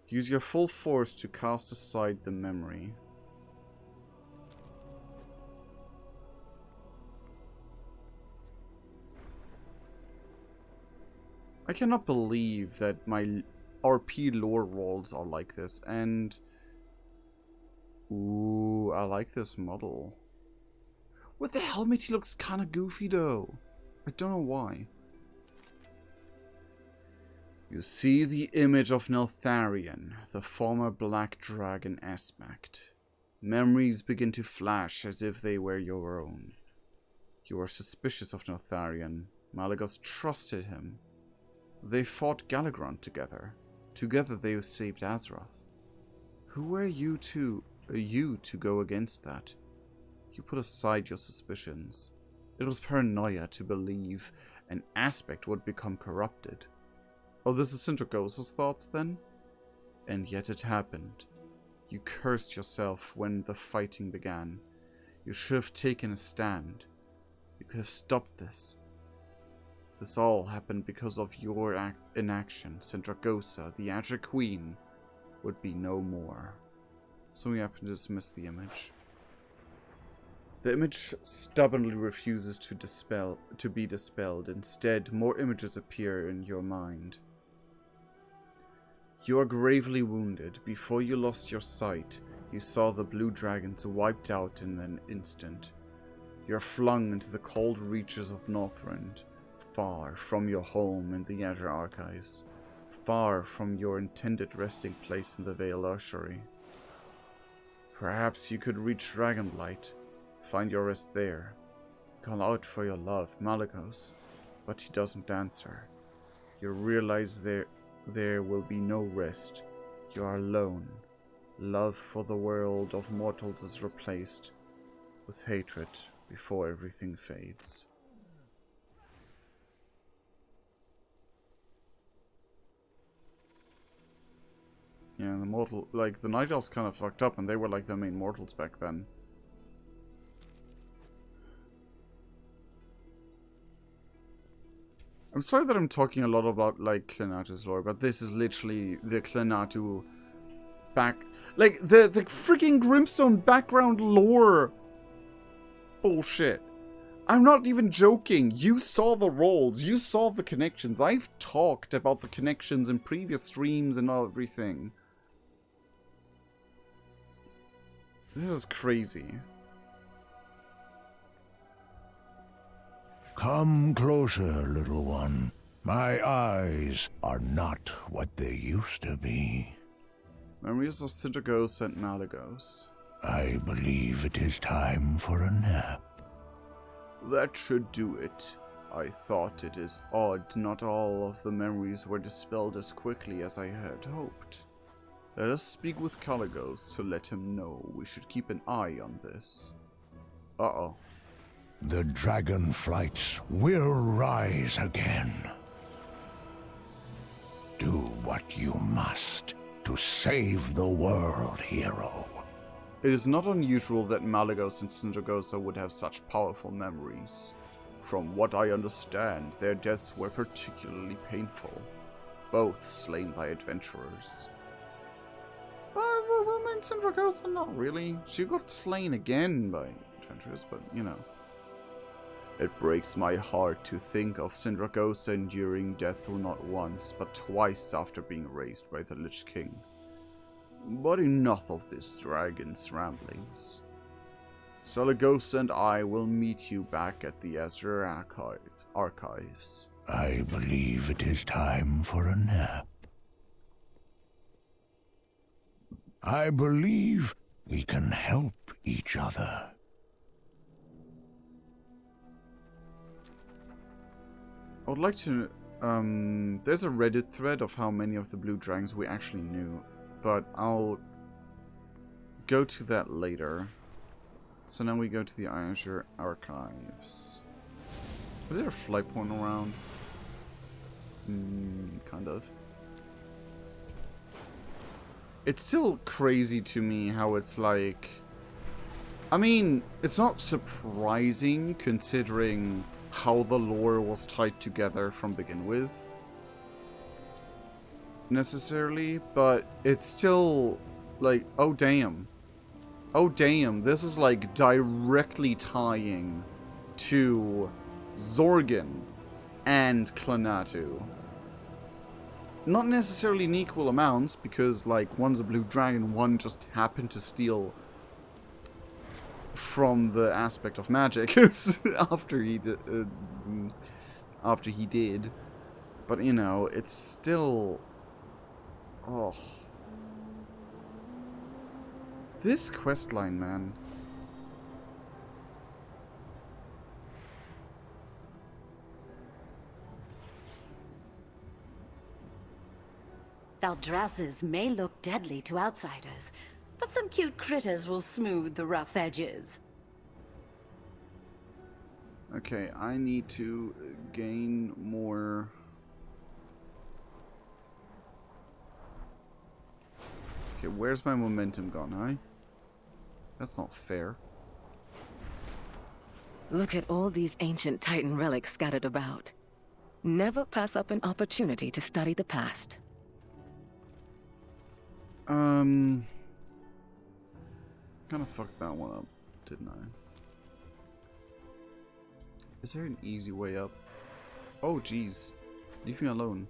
Use your full force to cast aside the memory. I cannot believe that my RP lore rolls are like this, and ooh, I like this model. With the helmet, he looks kind of goofy though. I don't know why. You see the image of Neltharion, the former Black Dragon aspect. Memories begin to flash as if they were your own. You are suspicious of Neltharion. Malygos trusted him. They fought Galagrond together. Together they saved Azeroth. Who were you to go against that? You put aside your suspicions. It was paranoia to believe an aspect would become corrupted. Oh, this is Sindragosa's thoughts then? And yet it happened. You cursed yourself when the fighting began. You should have taken a stand. You could have stopped this. This all happened because of your inaction. Sindragosa, the Azure Queen, would be no more. So we happen to dismiss the image. The image stubbornly refuses to be dispelled. Instead, more images appear in your mind. You are gravely wounded. Before you lost your sight, you saw the blue dragons wiped out in an instant. You are flung into the cold reaches of Northrend, far from your home in the Azure Archives, far from your intended resting place in the Veiled Ossuary. Perhaps you could reach Dragonblight, find your rest there, call out for your love, Malygos, but he doesn't answer. You realize there will be no rest. You are alone. Love for the world of mortals is replaced with hatred before everything fades. Yeah, the Night Elves kind of fucked up, and they were like the main mortals back then. I'm sorry that I'm talking a lot about, like, Clenatu's lore, but this is literally the Clenatu like, the freaking Grimstone background lore bullshit. I'm not even joking. You saw the roles. You saw the connections. I've talked about the connections in previous streams and everything. This is crazy. Come closer, little one. My eyes are not what they used to be. Memories of Sindragosa and Malygos. I believe it is time for a nap. That should do it. I thought it is odd not all of the memories were dispelled as quickly as I had hoped. Let us speak with Malygos to let him know we should keep an eye on this. Uh-oh. The dragon flights will rise again. Do what you must to save the world, hero. It is not unusual that Malagos and Sindragosa would have such powerful memories. From what I understand, their deaths were particularly painful, both slain by adventurers. Well, Sindragosa, not really. She got slain again by adventurers, but, you know. It breaks my heart to think of Sindragosa enduring death not once, but twice after being raised by the Lich King. But enough of this dragon's ramblings. Saragosa and I will meet you back at the Azure Archives. I believe it is time for a nap. I believe we can help each other. I would like to... there's a Reddit thread of how many of the blue dragons we actually knew, but I'll go to that later. So now we go to the Azure Archives. Is there a flight point around? Kind of. It's still crazy to me how it's like... I mean, it's not surprising considering how the lore was tied together from begin with. Necessarily, but it's still like, oh damn. Oh damn, this is like directly tying to Zorgan and Clanatu. Not necessarily in equal amounts, because like one's a blue dragon, one just happened to steal from the aspect of magic after he did. But you know, it's still... Oh. This questline, man. Thaldrazes may look deadly to outsiders, but some cute critters will smooth the rough edges. Okay, I need to gain more... Okay, where's my momentum gone, huh? That's not fair. Look at all these ancient Titan relics scattered about. Never pass up an opportunity to study the past. Kind of fucked that one up, didn't I? Is there an easy way up? Oh, jeez. Leave me alone.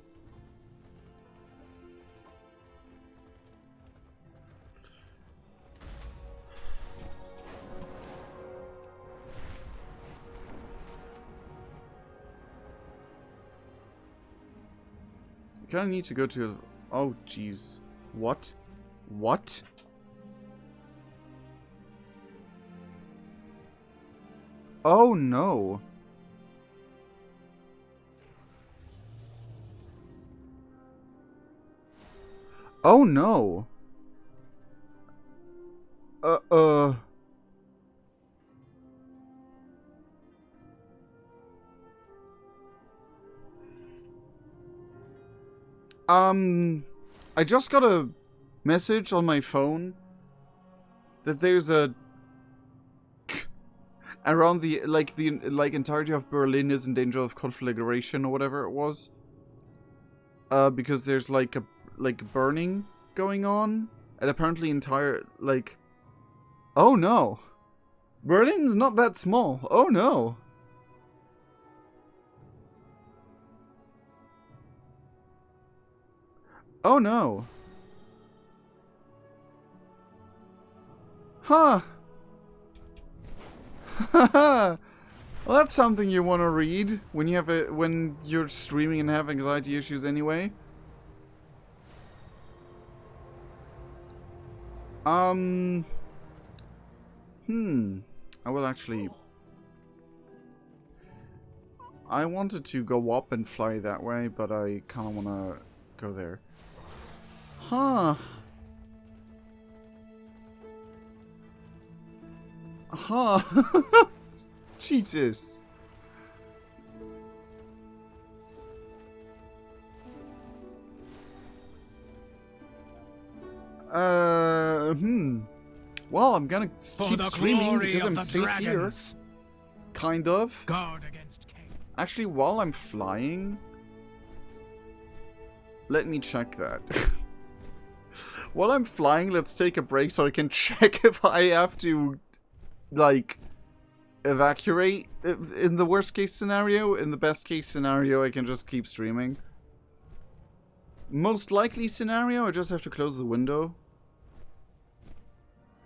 I kind of need to go to... Oh, jeez. What? What? Oh, no. Oh, no. I just got a message on my phone that there's a around the entirety of Berlin is in danger of conflagration or whatever it was. Because there's like burning going on, and apparently entire oh no, Berlin's not that small. Oh no. Oh no. Huh. Well, that's something you want to read when you have when you're streaming and have anxiety issues anyway. I will actually... I wanted to go up and fly that way, but I kind of want to go there. Huh. Huh. Jesus. Well, I'm gonna keep streaming because I'm safe here. Kind of. Guard against chaos. Actually, while I'm flying, let me check that. While I'm flying, let's take a break so I can check if I have to, like, evacuate in the worst case scenario. In the best case scenario, I can just keep streaming. Most likely scenario, I just have to close the window.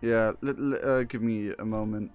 Yeah, give me a moment.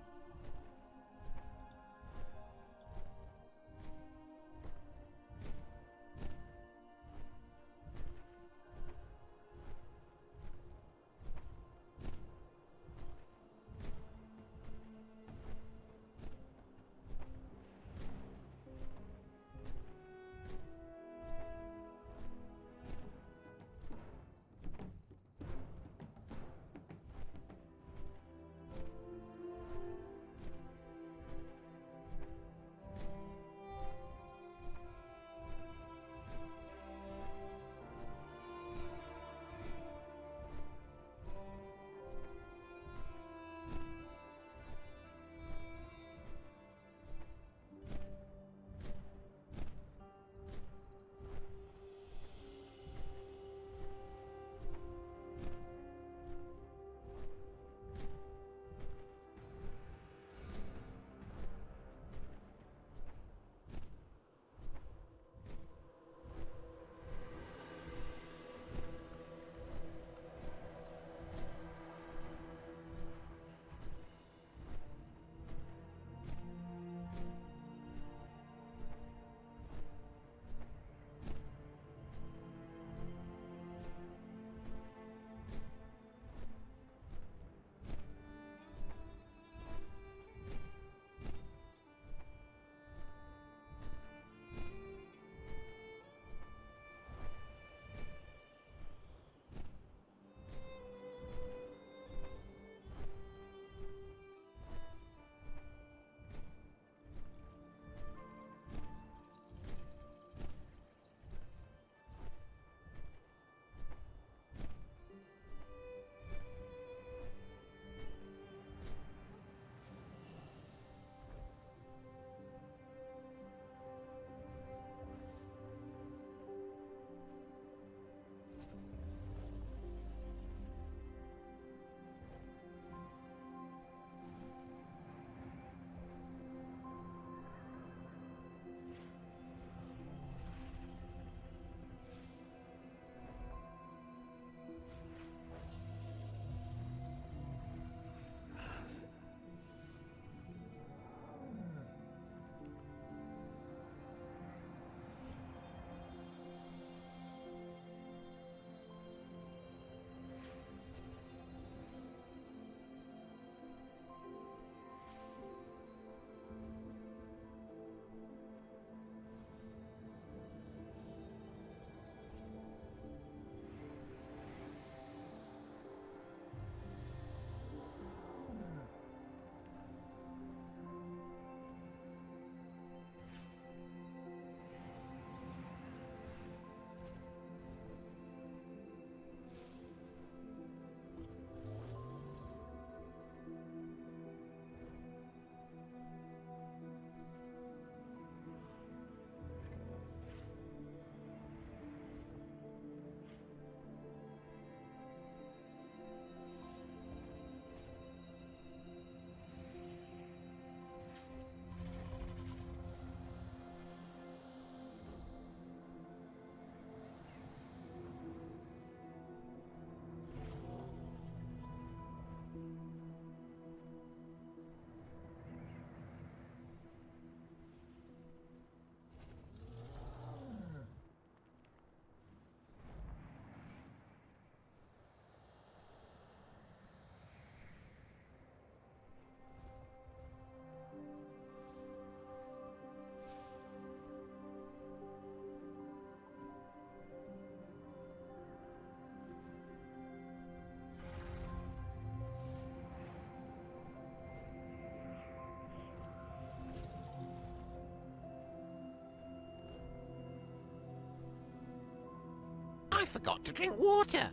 forgot to drink water.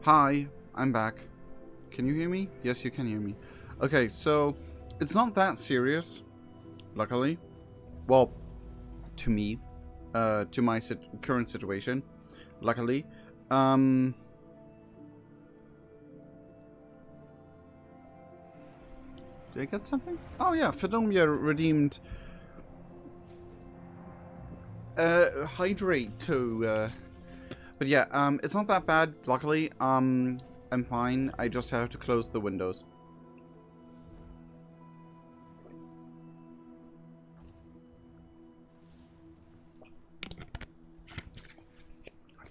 Hi, I'm back. Can you hear me? Yes, you can hear me. Okay, so it's not that serious, luckily. Well, to me, to my current situation, luckily. Did I get something? Oh yeah, Phenomia redeemed hydrate to but yeah, it's not that bad, luckily. I'm fine. I just have to close the windows.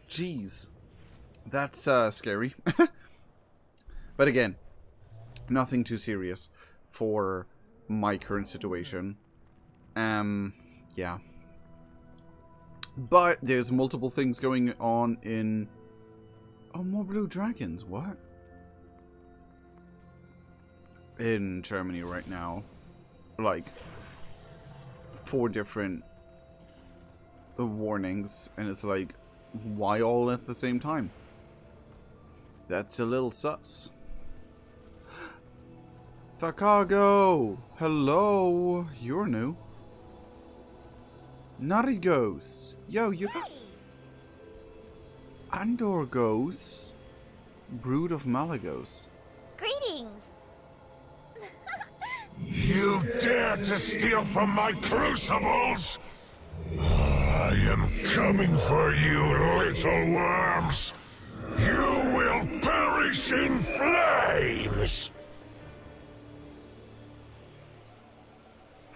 Jeez. That's scary. But again, nothing too serious for my current situation. Yeah. But there's multiple things going on in... Oh, more blue dragons. What? In Germany right now. Like, 4 different warnings. And it's like, why all at the same time? That's a little sus. The cargo! Hello! You're new. Narigos. Yo, you... Andorgos. Brood of Malagos. Greetings. You dare to steal from my crucibles? I am coming for you, little worms. You will perish in flames.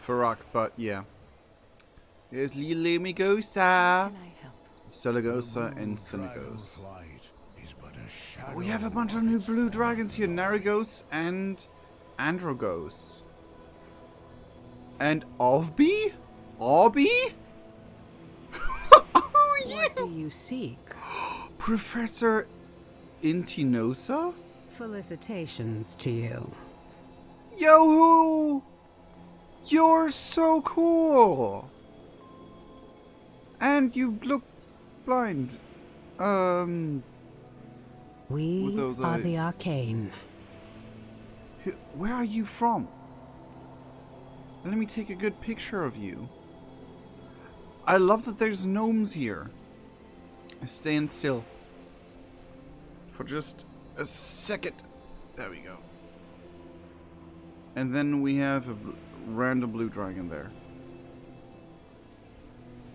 Farak, but yeah. Here's Lilimigosa, Stelagosa, and Synagos. We have a bunch of new blue dragons here. Narigos and Androgos. And Ovbi? Obby? Oh, yeah. What do you seek? Professor Intinosa? Felicitations to you. Yo! You're so cool! And you look blind. We with those are the eyes. Arcane. Where are you from? Let me take a good picture of you. I love that there's gnomes here. Stand still. For just a second. There we go. And then we have a random blue dragon there.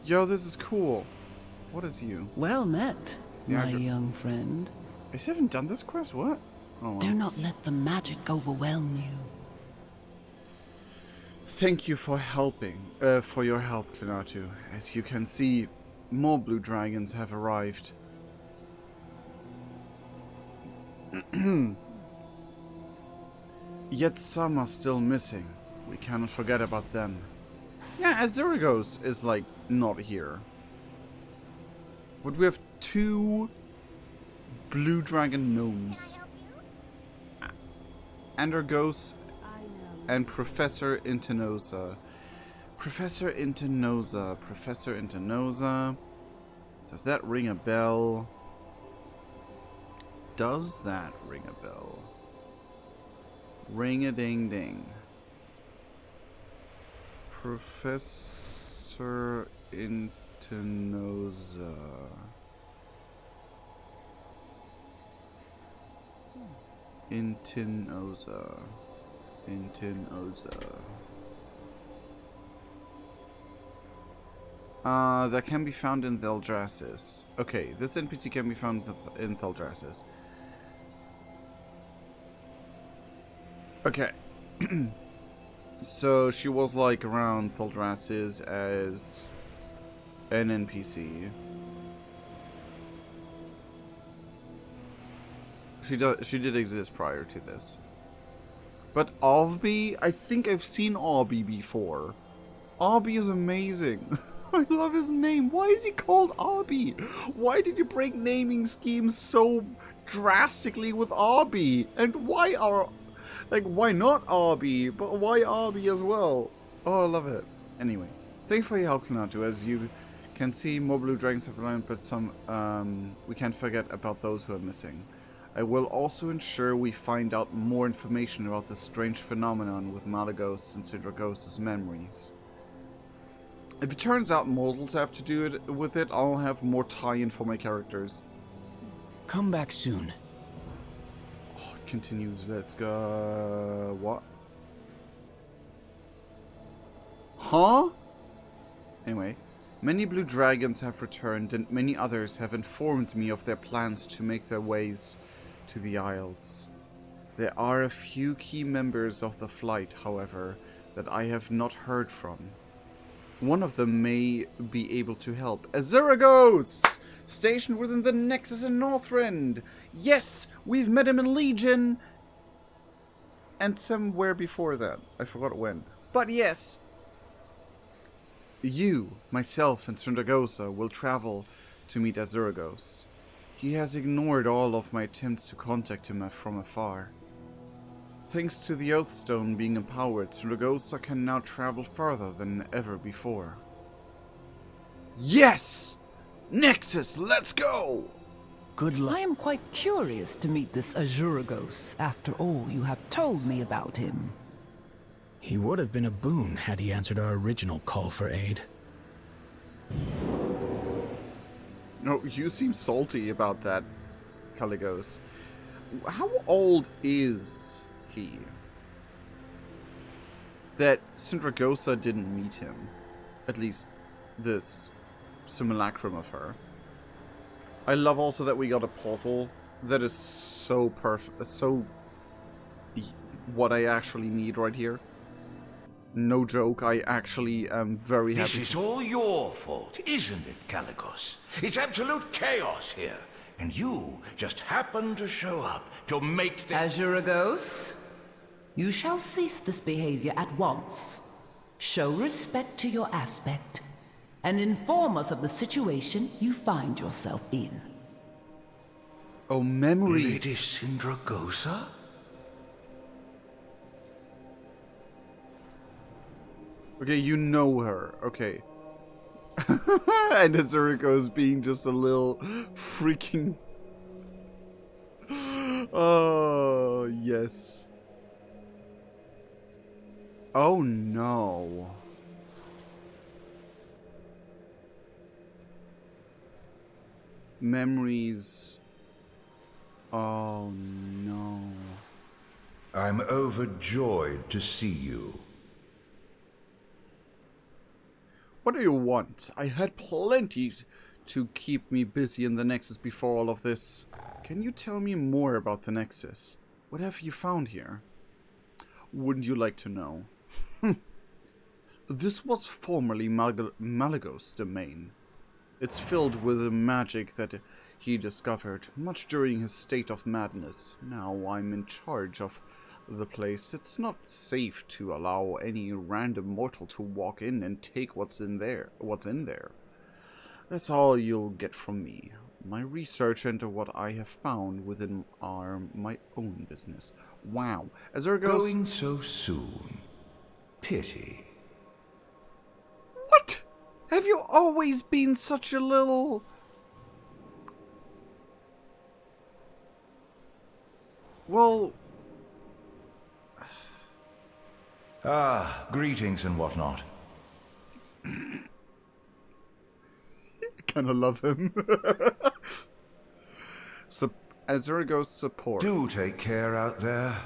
Yo, this is cool. What is you? Well met, Yeah, my sure. young friend. I still haven't done this quest? What? Oh, Do well. not let the magic overwhelm you. Thank you for helping, for your help, Klinatu. As you can see, more blue dragons have arrived. Yet some are still missing. We cannot forget about them. Yeah, Azurigos is like not here. But we have 2 blue dragon gnomes. Androgos and Professor Intinosa. Professor Intinosa. Professor Intinosa. Does that ring a bell? Does that ring a bell? Ring a ding ding. Professor Intinosa. Intinosa. That can be found in Theldrassis. Okay, this NPC can be found in Theldrassis. Okay. So she was like around Thaldras's as an NPC. She did exist prior to this. But Arby, I think I've seen Arby before. Arby is amazing. I love his name. Why is he called Arby? Why did you break naming schemes so drastically with Arby? And why not Arby? But why Arby as well? Oh, I love it. Anyway, thank you for your help, Klinatu. As you can see, more blue dragons have landed, but some, we can't forget about those who are missing. I will also ensure we find out more information about this strange phenomenon with Malagos and Sindragos' memories. If it turns out mortals have to do it with it, I'll have more tie-in for my characters. Come back soon. Oh, it continues. Let's go. What? Huh? Anyway, many blue dragons have returned, and many others have informed me of their plans to make their ways to the Isles. There are a few key members of the flight, however, that I have not heard from. One of them may be able to help. Azuragos! Stationed within the Nexus in Northrend! Yes! We've met him in Legion! And somewhere before that. I forgot when. But yes! You, myself, and Sindragosa will travel to meet Azuragos. He has ignored all of my attempts to contact him from afar. Thanks to the Oathstone being empowered, Sindragosa can now travel further than ever before. Yes! Nexus, let's go! Good luck. I am quite curious to meet this Azuragos after all you have told me about him. He would have been a boon had he answered our original call for aid. No, you seem salty about that, Caligos. How old is he? That Sindragosa didn't meet him. At least this simulacrum of her. I love also that we got a portal that is so perfect, so what I actually need right here. No joke, I actually am very happy. This is all your fault, isn't it, Caligos? It's absolute chaos here, and you just happen to show up to make things... Azuragos, you shall cease this behavior at once. Show respect to your aspect, and inform us of the situation you find yourself in. Oh, memories. Lady Sindragosa? Okay, you know her. Okay. And Azuriko is being just a little freaking... Oh, yes. Oh, no. Memories. Oh, no. I'm overjoyed to see you. What do you want? I had plenty to keep me busy in the Nexus before all of this. Can you tell me more about the Nexus? What have you found here? Wouldn't you like to know? This was formerly Malagos' domain. It's filled with the magic that he discovered, much during his state of madness. Now I'm in charge of the place. It's not safe to allow any random mortal to walk in and take what's in there. That's all you'll get from me. My research into what I have found within my own business. Wow. Going so soon. Pity. What? Have you always been such a little... Well... Ah, greetings and whatnot. Kinda love him. Azuragos support. Do take care out there.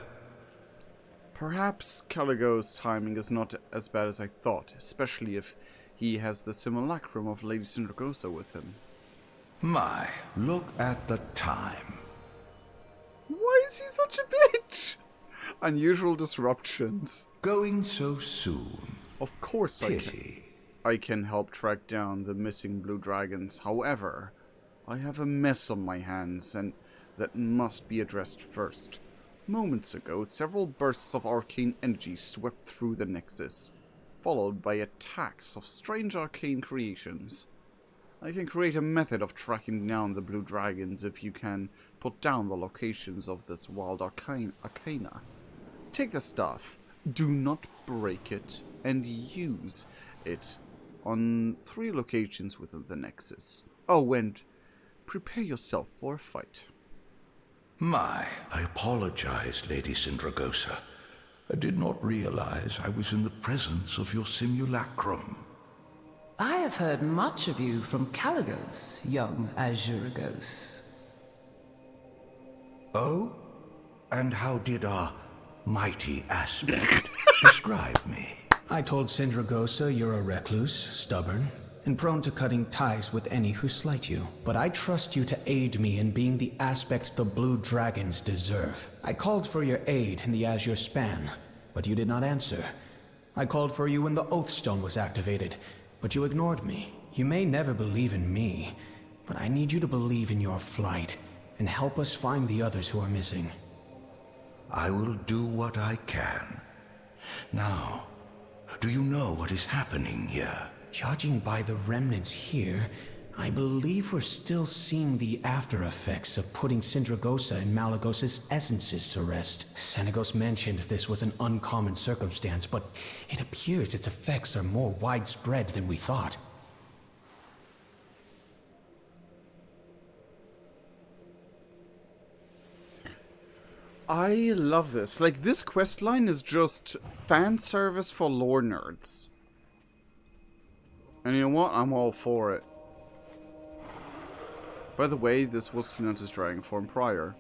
Perhaps Caligos' timing is not as bad as I thought, especially if he has the simulacrum of Lady Sindragosa with him. My, look at the time. Why is he such a bitch? Unusual disruptions. Going so soon. Of course Pity. I can help track down the missing blue dragons. However, I have a mess on my hands, and that must be addressed first. Moments ago, several bursts of arcane energy swept through the Nexus, followed by attacks of strange arcane creations. I can create a method of tracking down the blue dragons if you can put down the locations of this wild arcana. Take the stuff, do not break it, and use it on 3 locations within the Nexus. Oh, and prepare yourself for a fight. I apologize, Lady Sindragosa. I did not realize I was in the presence of your simulacrum. I have heard much of you from Caligos, young Azuragos. Oh? And how did our mighty aspect describe me? I told Sindragosa you're a recluse, stubborn, and prone to cutting ties with any who slight you. But I trust you to aid me in being the aspect the blue dragons deserve. I called for your aid in the Azure Span, but you did not answer. I called for you when the Oathstone was activated, but you ignored me. You may never believe in me, but I need you to believe in your flight and help us find the others who are missing. I will do what I can. Now, do you know what is happening here? Judging by the remnants here, I believe we're still seeing the after effects of putting Sindragosa and Malagos' essences to rest. Senegos mentioned this was an uncommon circumstance, but it appears its effects are more widespread than we thought. I love this. Like, this questline is just fan service for lore nerds. And you know what? I'm all for it. By the way, this was Cleanantis Dragon form prior.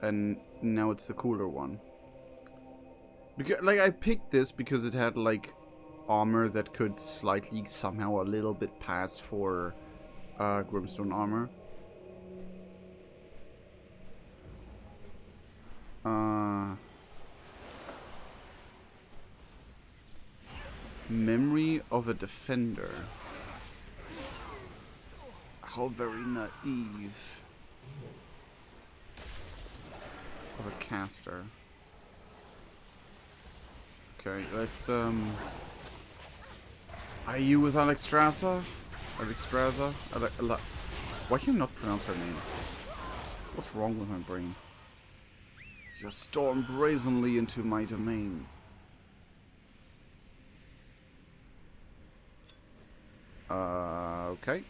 And now it's the cooler one. Because, like, I picked this because it had, like, armor that could slightly, somehow, a little bit pass for Grimstone armor. Memory of a defender. How very naive. Of a caster. Okay, let's Are you with Alexstrasza? Why can you not pronounce her name? What's wrong with my brain? You storm brazenly into my domain. Okay.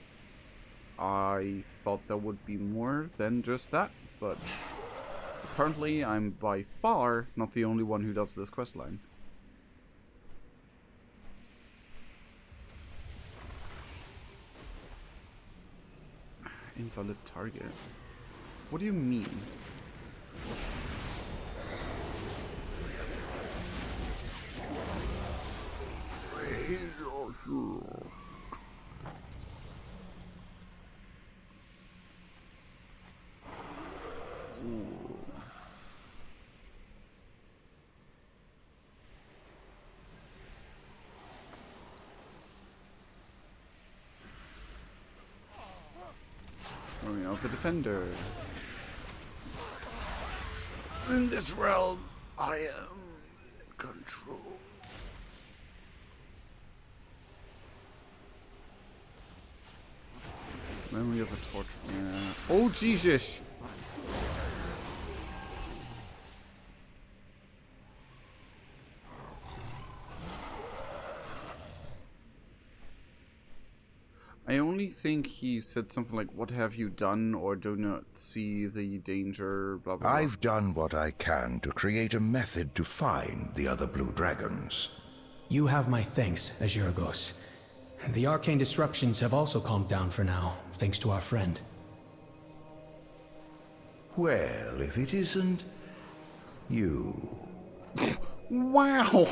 I thought there would be more than just that, but apparently I'm by far not the only one who does this questline. Invalid target. What do you mean? Of the defender. In this realm, I am in control. Memory of a torch. Yeah. Oh Jesus! I only think he said something like, "What have you done?" or "Do not see the danger," blah blah blah. I've done what I can to create a method to find the other blue dragons. You have my thanks, Azuragos. The arcane disruptions have also calmed down for now, thanks to our friend. Well, if it isn't you. Wow!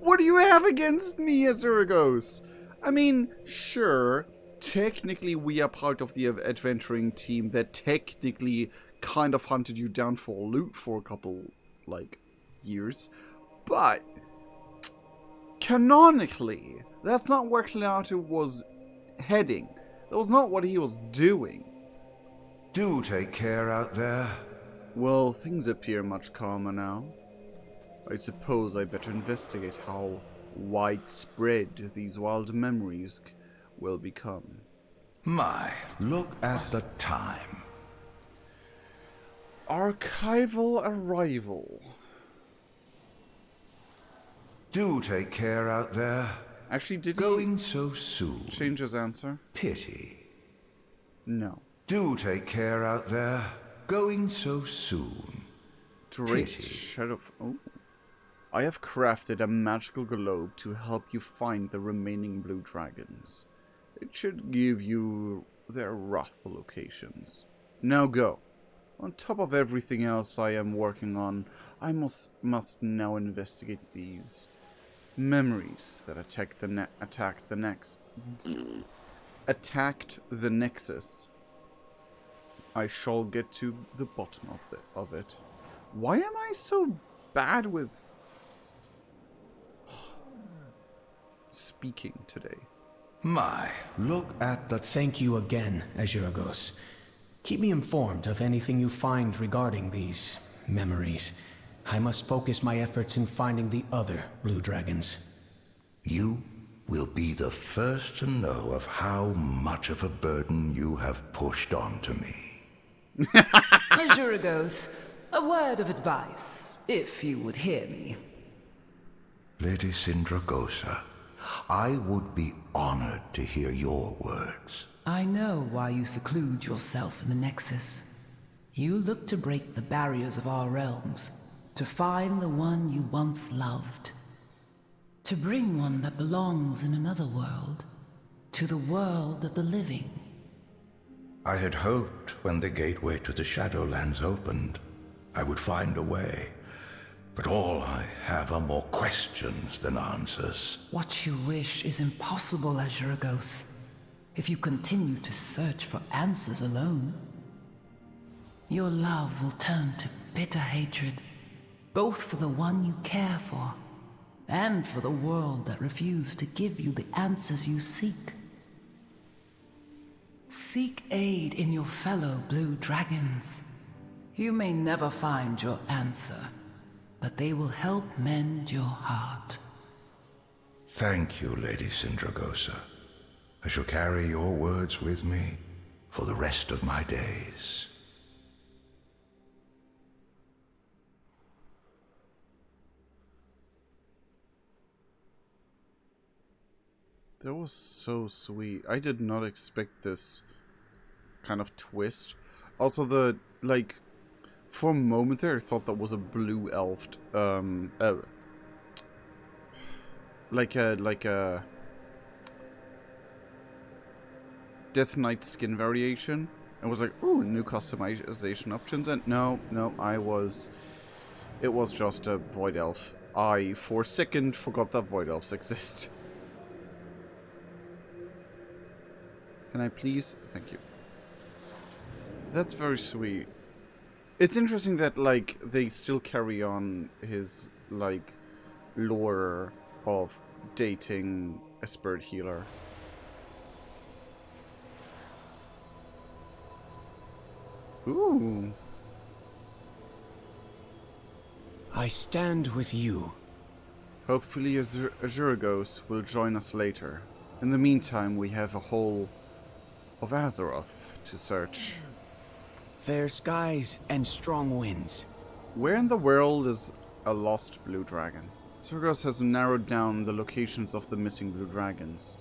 What do you have against me, Azuragos? I mean, sure, technically we are part of the adventuring team that technically kind of hunted you down for loot for a couple, like, years, but canonically, that's not where Cleatu was heading. That was not what he was doing. Do take care out there. Well, things appear much calmer now. I suppose I better investigate how widespread these wild memories will become. My, look at the time. Archival arrival. Do take care out there. Actually, did Going so soon. Change his answer? Pity. No. Do take care out there. Going so soon. Drake Shadow. Oh. I have crafted a magical globe to help you find the remaining blue dragons. It should give you their wrath locations. Now go. On top of everything else I am working on, I must now investigate these memories that attacked the Nexus. I shall get to the bottom of it. Why am I so bad with speaking today? My, look at the... Thank you again, Azuragos. Keep me informed of anything you find regarding these memories. I must focus my efforts in finding the other blue dragons. You will be the first to know of how much of a burden you have pushed onto me. Azuragos, a word of advice, if you would hear me. Lady Sindragosa, I would be honored to hear your words. I know why you seclude yourself in the Nexus. You look to break the barriers of our realms, to find the one you once loved. To bring one that belongs in another world, to the world of the living. I had hoped when the gateway to the Shadowlands opened, I would find a way. But all I have are more questions than answers. What you wish is impossible, Azuragos. If you continue to search for answers alone, your love will turn to bitter hatred, both for the one you care for, and for the world that refused to give you the answers you seek. Seek aid in your fellow blue dragons. You may never find your answer, but they will help mend your heart. Thank you, Lady Sindragosa. I shall carry your words with me for the rest of my days. That was so sweet. I did not expect this kind of twist. Also, for a moment there, I thought that was a blue elf, like a Death Knight skin variation. I was like, ooh, new customization options, and no, it was just a Void Elf. I, for a second, forgot that Void Elves exist. Can I please? Thank you. That's very sweet. It's interesting that, they still carry on his, lore of dating a spirit healer. Ooh. I stand with you. Hopefully Azuragos will join us later. In the meantime, we have a whole of Azeroth to search. Fair skies and strong winds. Where in the world is a lost blue dragon? Azuragos has narrowed down the locations of the missing blue dragons.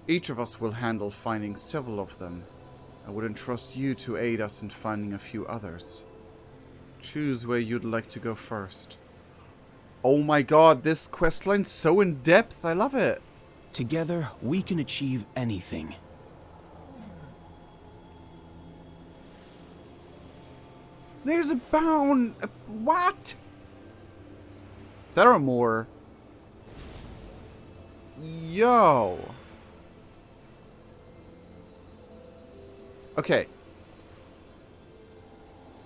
Each of us will handle finding several of them. I would entrust you to aid us in finding a few others. Choose where you'd like to go first. Oh my god, this questline's so in-depth, I love it! Together, we can achieve anything. There's a bound... What? Theramore? Yo. Okay.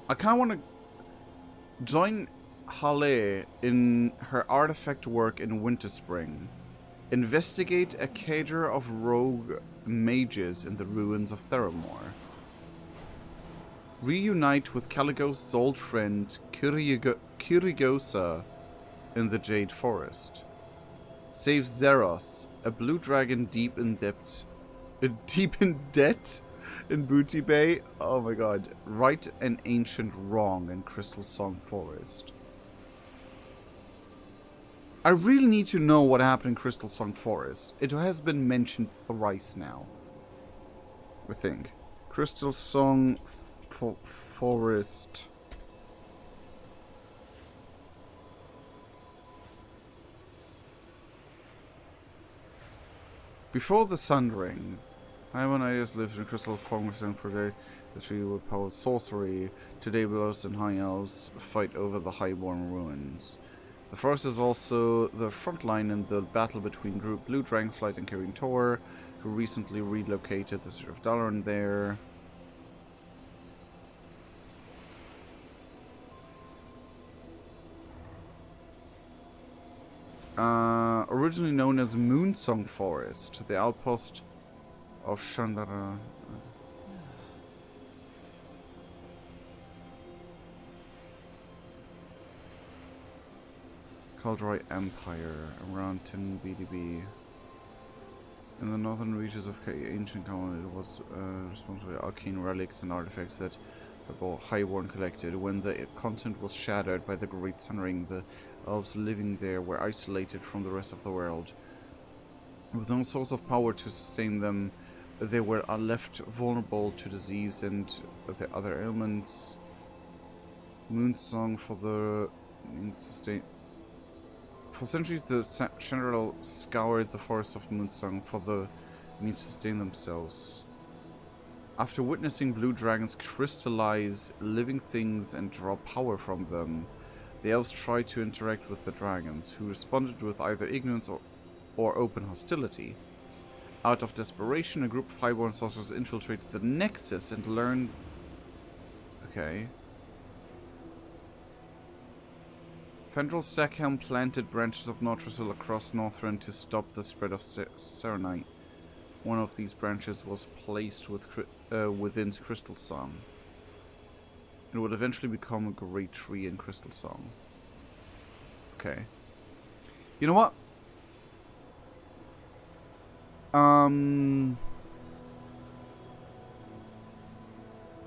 I kind of want to join... Halle in her artifact work in Winterspring. Investigate a cadre of rogue mages in the ruins of Theramore. Reunite with Caligo's old friend Kirigosa in the Jade Forest. Save Zeros, a blue dragon deep in debt in Booty Bay. Oh my god. Right an ancient wrong in Crystal Song Forest. I really need to know what happened in Crystal Song Forest. It has been mentioned thrice now, I think. Crystal Song Forest. Before the Sundering, HIATUS lived in Crystal Forest and predate the tree with power sorcery. Today, Belos and High Elves fight over the Highborn ruins. The forest is also the front line in the battle between Blue Dragonflight and Kirin Tor, who recently relocated the City of Dalaran there. Originally known as Moonsong Forest, the outpost of Chandara. Kaldroy Empire, around 10 BDB. In the northern reaches of ancient Kaon, it was responsible for arcane relics and artifacts that the Highborn collected. When the continent was shattered by the Great Sunring, the elves living there were isolated from the rest of the world. With no source of power to sustain them, they were left vulnerable to disease and the other ailments. Moonsong for the For centuries, the General scoured the forests of Moonsong for the means to sustain themselves. After witnessing blue dragons crystallize living things and draw power from them, the elves tried to interact with the dragons, who responded with either ignorance or open hostility. Out of desperation, a group of highborn sorcerers infiltrated the Nexus and learned... Okay. Fendrel Stackhelm planted branches of Nortrasil across Northrend to stop the spread of Serenite. One of these branches was placed within Crystal Song. It would eventually become a great tree in Crystal Song. Okay. You know what?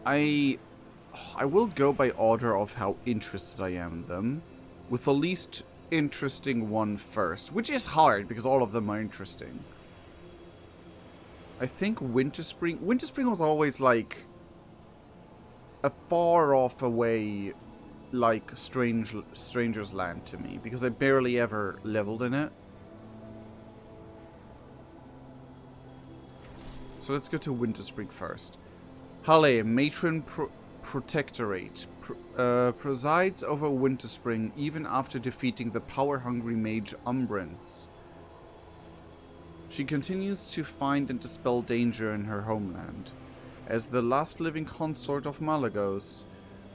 I will go by order of how interested I am in them, with the least interesting one first, which is hard because all of them are interesting. I think Winterspring was always like a far off away, like Stranger's Land to me, because I barely ever leveled in it. So let's go to Winterspring first. Halle, Matron Protectorate, presides over Winterspring even after defeating the power-hungry mage Umbrance. She continues to find and dispel danger in her homeland. As the last living consort of Malagos,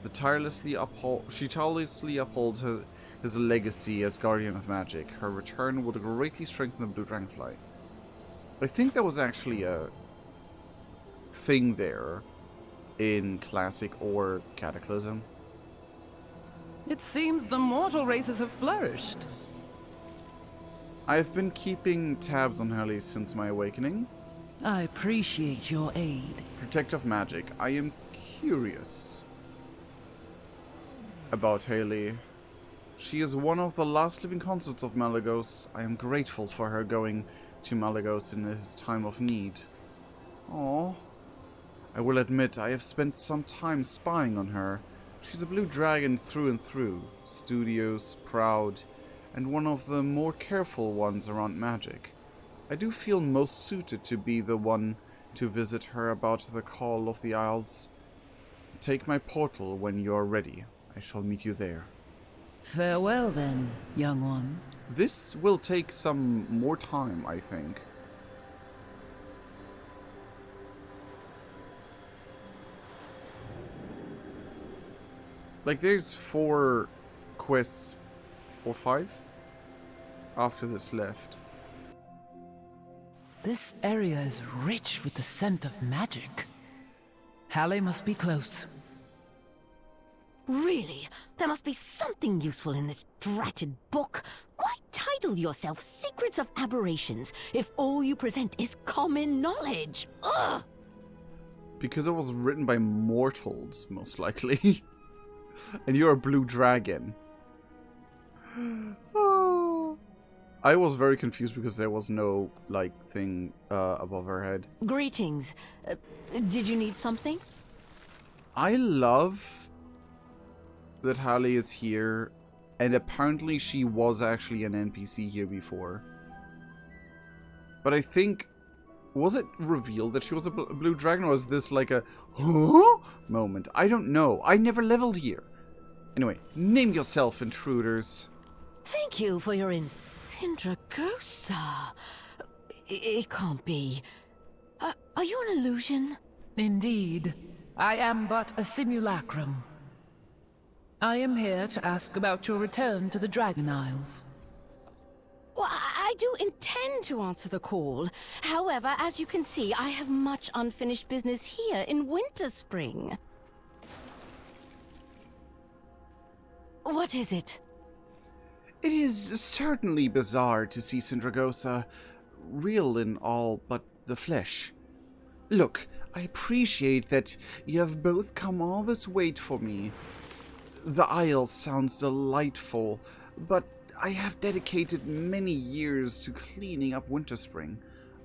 she tirelessly upholds his legacy as Guardian of Magic. Her return would greatly strengthen the Blue Dragonflight. I think there was actually a thing there in Classic or Cataclysm. It seems the mortal races have flourished. I've been keeping tabs on Halle since my awakening. I appreciate your aid. Protective magic. I am curious about Halle. She is one of the last living consorts of Malagos. I am grateful for her going to Malagos in his time of need. Aww. I will admit, I have spent some time spying on her. She's a blue dragon through and through, studious, proud, and one of the more careful ones around magic. I do feel most suited to be the one to visit her about the call of the Isles. Take my portal when you are ready. I shall meet you there. Farewell then, young one. This will take some more time, I think. Like, there's 4 quests, or 5, after this left. This area is rich with the scent of magic. Halle must be close. Really? There must be something useful in this dratted book. Why title yourself Secrets of Aberrations if all you present is common knowledge? Ugh! Because it was written by mortals, most likely. And you're a blue dragon. Oh. I was very confused because there was no, like, thing above her head. Greetings. Did you need something? I love that Halle is here, and apparently she was actually an NPC here before. But I think... Was it revealed that she was a blue dragon, or was this like a huh? Moment? I don't know. I never leveled here. Anyway, name yourself, intruders. Thank you for your Sindragosa. It can't be. Are you an illusion? Indeed. I am but a simulacrum. I am here to ask about your return to the Dragon Isles. Well, I do intend to answer the call. However, as you can see, I have much unfinished business here in Winterspring. What is it? It is certainly bizarre to see Sindragosa real in all but the flesh. Look, I appreciate that you have both come all this way for me. The Isle sounds delightful, but I have dedicated many years to cleaning up Winterspring.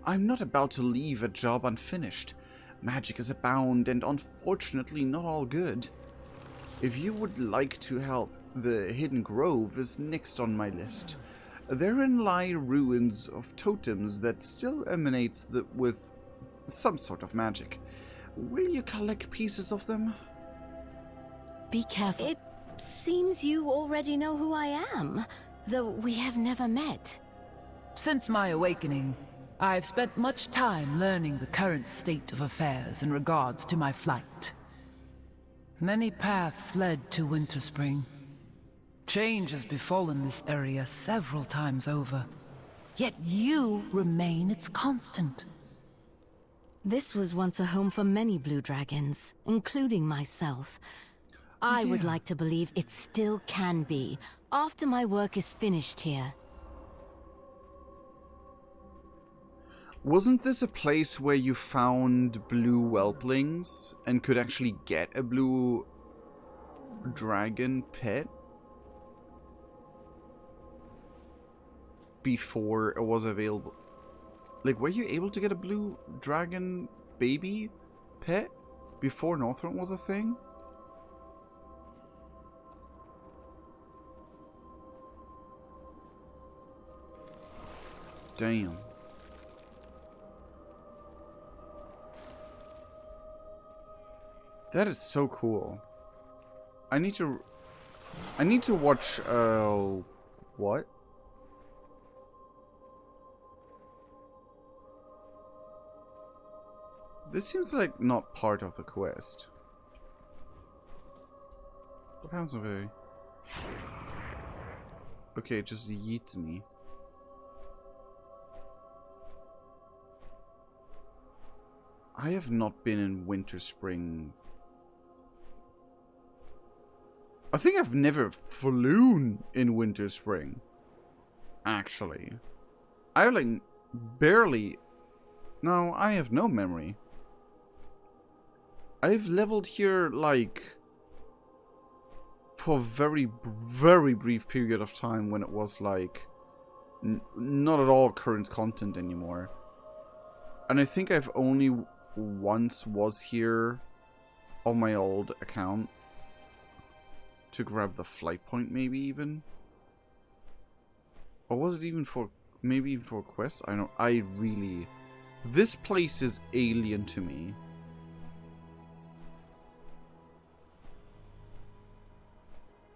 I'm not about to leave a job unfinished. Magic is abound and unfortunately not all good. If you would like to help, the Hidden Grove is next on my list. Therein lie ruins of totems that still emanates with some sort of magic. Will you collect pieces of them? Be careful. It seems you already know who I am, though we have never met. Since my awakening, I've spent much time learning the current state of affairs in regards to my flight. Many paths led to Winterspring. Change has befallen this area several times over, yet you remain its constant. This was once a home for many blue dragons, including myself. I would like to believe it still can be, after my work is finished here. Wasn't this a place where you found blue whelplings and could actually get a blue dragon pet? Before it was available. Like, were you able to get a blue dragon baby pet before Northrend was a thing? Damn. That is so cool. I need to watch, what? This seems like not part of the quest. What happens if I... Okay, it just yeets me. I have not been in Winterspring. I think I've never flown in Winterspring. Actually. I like barely... No, I have no memory. I've leveled here like for a very, very brief period of time when it was like not at all current content anymore. And I think I've only once was here on my old account to grab the flight point, maybe even. Or was it even for, maybe even for quests? I don't, I really, this place is alien to me.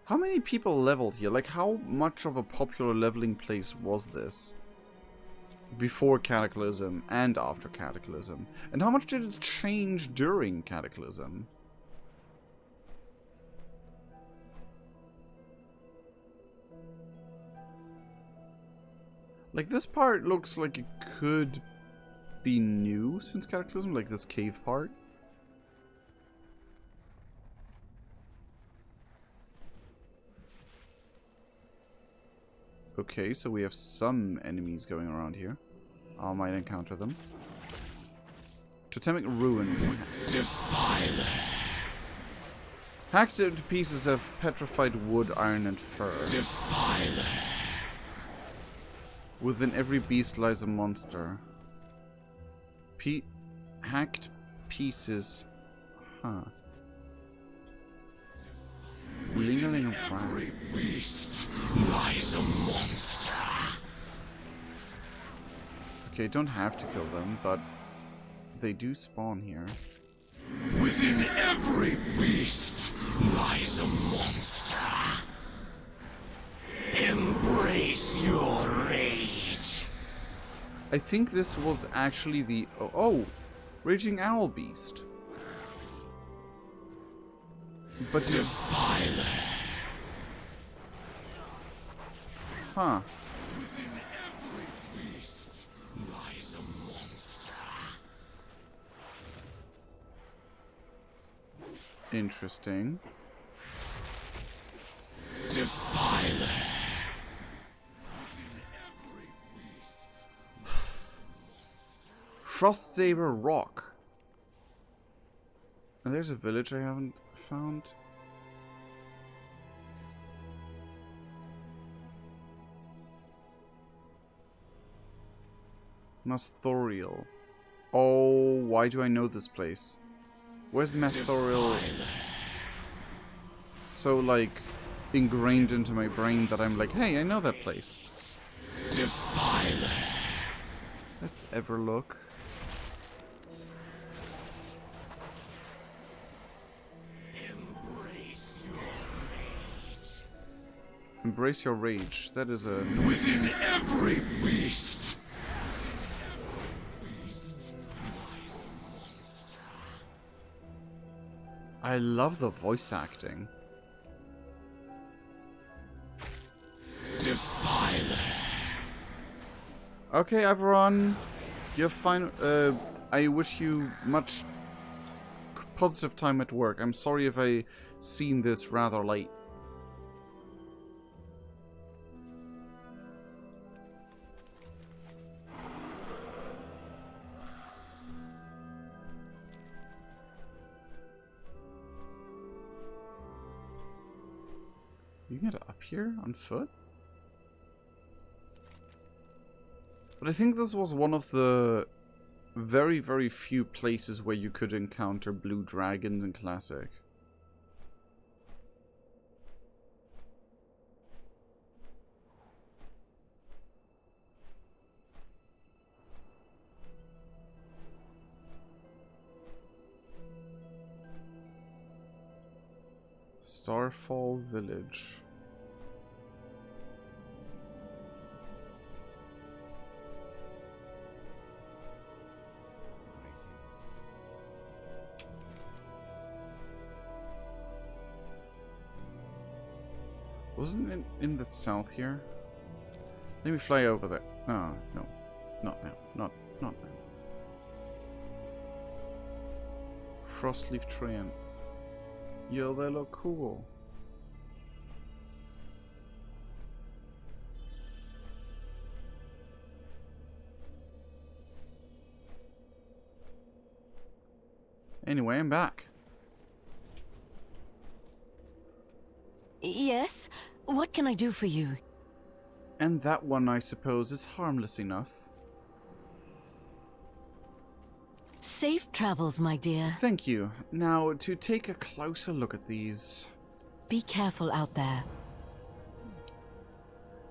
How many people leveled here? Like, how much of a popular leveling place was this? Before Cataclysm and after Cataclysm? And how much did it change during Cataclysm? Like, this part looks like it could be new since Cataclysm, like this cave part. Okay, so we have some enemies going around here. I might encounter them. Totemic ruins. Defiler. Hacked into pieces of petrified wood, iron, and fur. Defiler. Within every beast lies a monster. Hacked pieces. Huh. Ling-a-ling Every beast lies a monster. Okay, don't have to kill them, but they do spawn here. Within every beast lies a monster. Embrace your rage. I think this was actually the... Oh! Raging Owl Beast. But... Defiler. Huh. Within every beast lies a monster. Interesting. Defiler. Frost Saber Rock. And there's a village I haven't found. Masthorial. Oh, why do I know this place? Where's Masthorial so, like, ingrained into my brain that I'm like, hey, I know that place. Defiler. Let's ever look. Embrace your rage. Embrace your rage. That is a... Within every beast. I love the voice acting. Defiler. Okay, everyone. You're fine. I wish you much positive time at work. I'm sorry if I seen this rather late. You can get up here on foot? But I think this was one of the very, very few places where you could encounter blue dragons in Classic. Starfall Village. Wasn't it in the south here? Let me fly over there. Oh, no. Not now. Not now. Frostleaf Treant. Yo, they look cool. Anyway, I'm back. Yes? What can I do for you? And that one, I suppose, is harmless enough. Safe travels, my dear. Thank you. Now, to take a closer look at these. Be careful out there.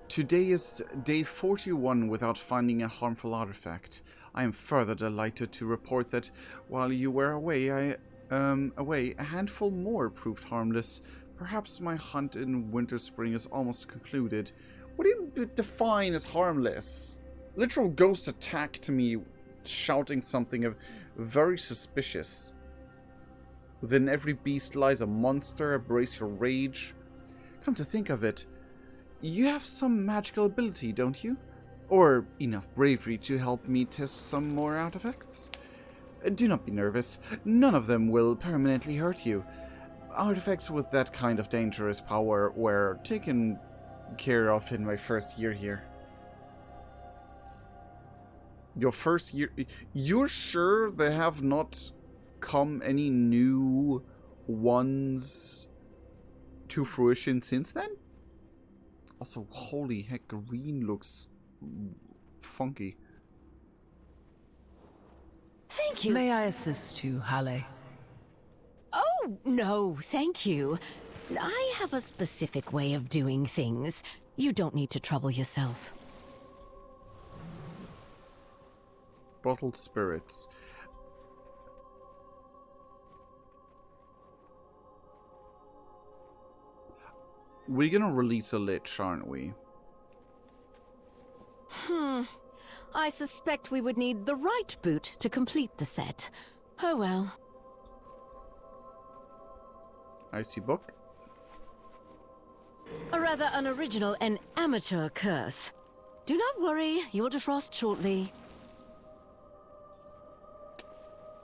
Today is day 41 without finding a harmful artifact. I am further delighted to report that while you were away, a handful more proved harmless. Perhaps my hunt in Winter Spring is almost concluded. What do you define as harmless? Literal ghosts attacked me, shouting something very suspicious. Within every beast lies a monster. Embrace your rage. Come to think of it, you have some magical ability, don't you? Or enough bravery to help me test some more artifacts? Do not be nervous. None of them will permanently hurt you. Artifacts with that kind of dangerous power were taken care of in my first year here. Your first year? You're sure there have not come any new ones to fruition since then? Also, holy heck, green looks funky. Thank you. May I assist you, Halle? Oh, no, thank you. I have a specific way of doing things. You don't need to trouble yourself. Bottled spirits. We're gonna release a lich, aren't we? I suspect we would need the right boot to complete the set. Oh well. Icy book. A rather unoriginal and amateur curse. Do not worry, you will defrost shortly.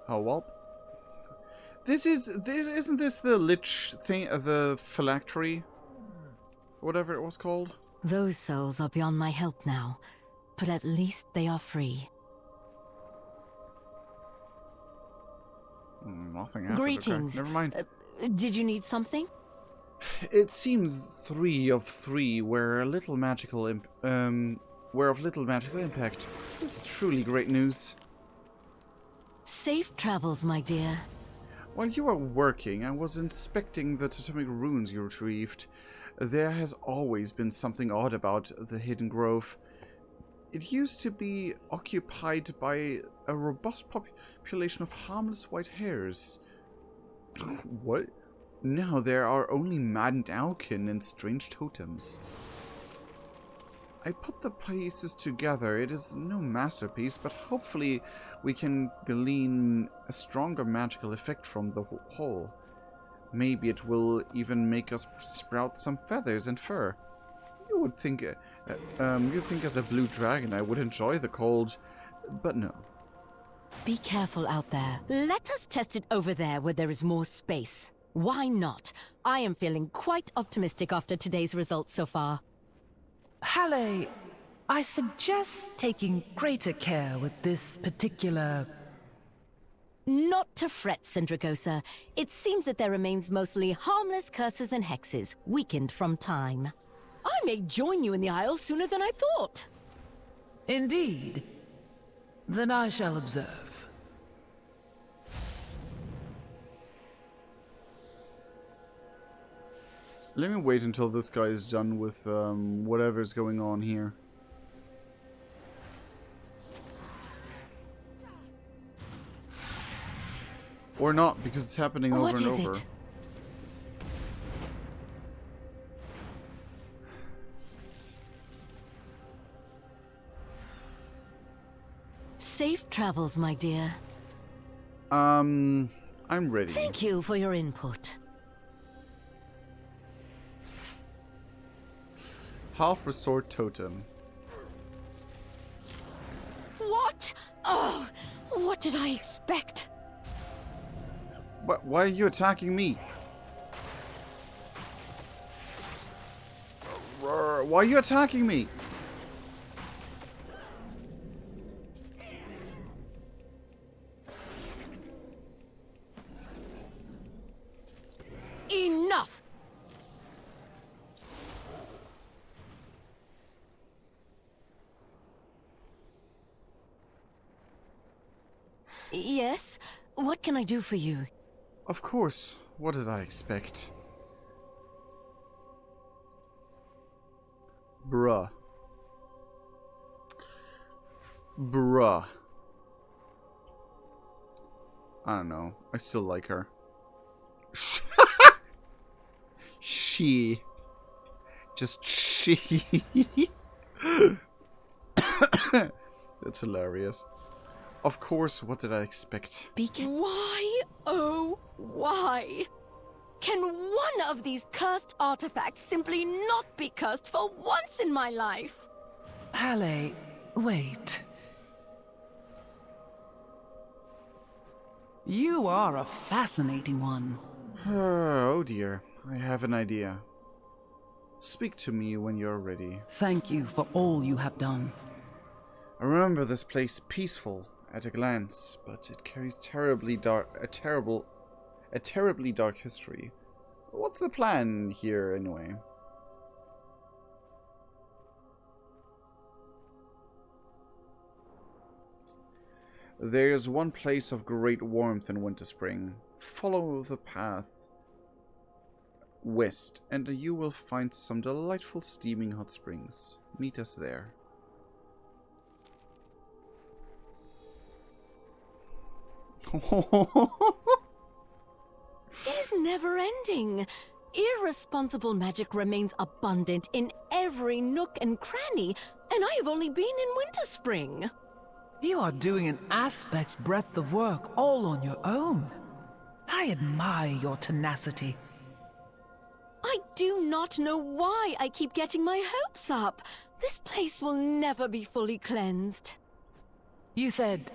Oh well. Isn't this the lich thing, the phylactery? Whatever it was called? Those souls are beyond my help now, but at least they are free. Nothing happened. Greetings. Okay, never mind. Did you need something? It seems 3 of 3 were a little magical were of little magical impact. This is truly great news. Safe travels, my dear. While you were working, I was inspecting the totemic runes you retrieved. There has always been something odd about the Hidden Grove. It used to be occupied by a robust population of harmless white hares. What? Now there are only maddened owlkin and strange totems. I put the pieces together. It is no masterpiece, but hopefully we can glean a stronger magical effect from the whole. Maybe it will even make us sprout some feathers and fur. You would think, as a blue dragon I would enjoy the cold, but no. Be careful out there. Let us test it over there where there is more space. Why not? I am feeling quite optimistic after today's results so far. Halle, I suggest taking greater care with this particular... Not to fret, Syndragosa. It seems that there remains mostly harmless curses and hexes, weakened from time. I may join you in the Isle sooner than I thought. Indeed. Then I shall observe. Let me wait until this guy is done with whatever's going on here. Or not, because it's happening over and over. What is it? Safe travels, my dear. I'm ready. Thank you for your input. Half restored totem. What? Oh, what did I expect? Why are you attacking me? Why are you attacking me? Enough! Yes? What can I do for you? Of course. What did I expect? Bruh. Bruh. I don't know. I still like her. She. Just she. That's hilarious. Of course, what did I expect? Why, oh, why? Can one of these cursed artifacts simply not be cursed for once in my life? Halle, Wait. You are a fascinating one. Oh dear, I have an idea. Speak to me when you're ready. Thank you for all you have done. I remember this place peaceful at a glance, but it carries a terribly dark history. What's the plan here, anyway? There's one place of great warmth in Winterspring. Follow the path west, and you will find some delightful steaming hot springs. Meet us there. It is never ending. Irresponsible magic remains abundant in every nook and cranny, and I have only been in Winterspring. You are doing an aspect's breadth of work all on your own. I admire your tenacity. I do not know why I keep getting my hopes up. This place will never be fully cleansed. You said,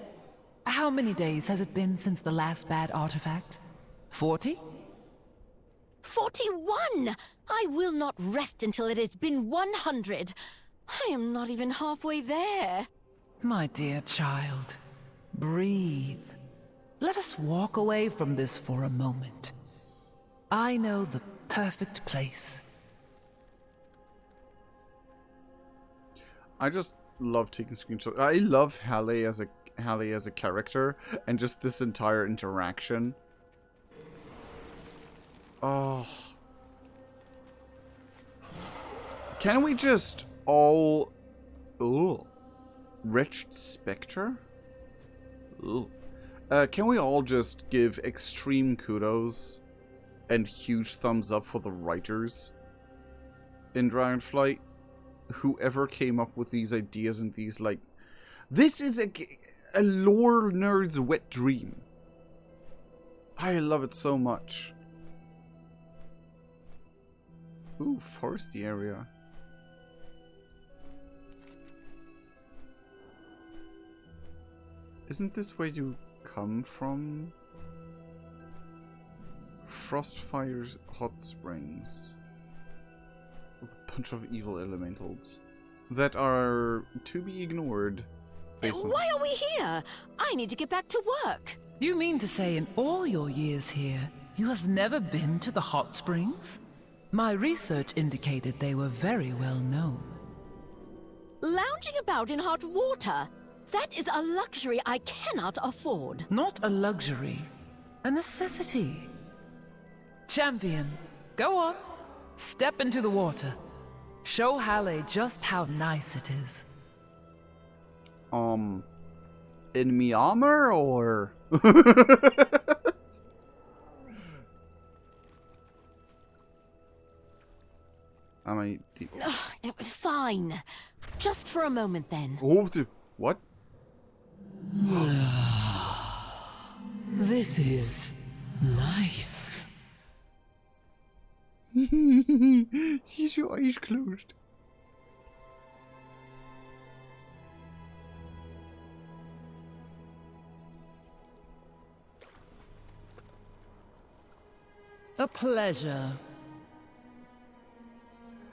how many days has it been since the last bad artifact? 40? 41! I will not rest until it has been 100. I am not even halfway there. My dear child, breathe. Let us walk away from this for a moment. I know the perfect place. I just love taking screenshots. I love Halle as a character, and just this entire interaction. Oh. Can we just all... Ooh. Wretched Spectre? Ooh. Can we all just give extreme kudos and huge thumbs up for the writers in Dragonflight? Whoever came up with these ideas and these, like... This is a lore nerd's wet dream. I love it so much. Ooh, foresty area. Isn't this where you come from? Frostfire's hot springs. With a bunch of evil elementals that are to be ignored. Why are we here? I need to get back to work. You mean to say in all your years here, you have never been to the hot springs? My research indicated they were very well known. Lounging about in hot water. That is a luxury I cannot afford. Not a luxury, a necessity. Champion, go on. Step into the water. Show Halle just how nice it is. Enemy armor or? It was fine. Just for a moment then. Oh, what? This is nice. Keep your eyes closed. A pleasure.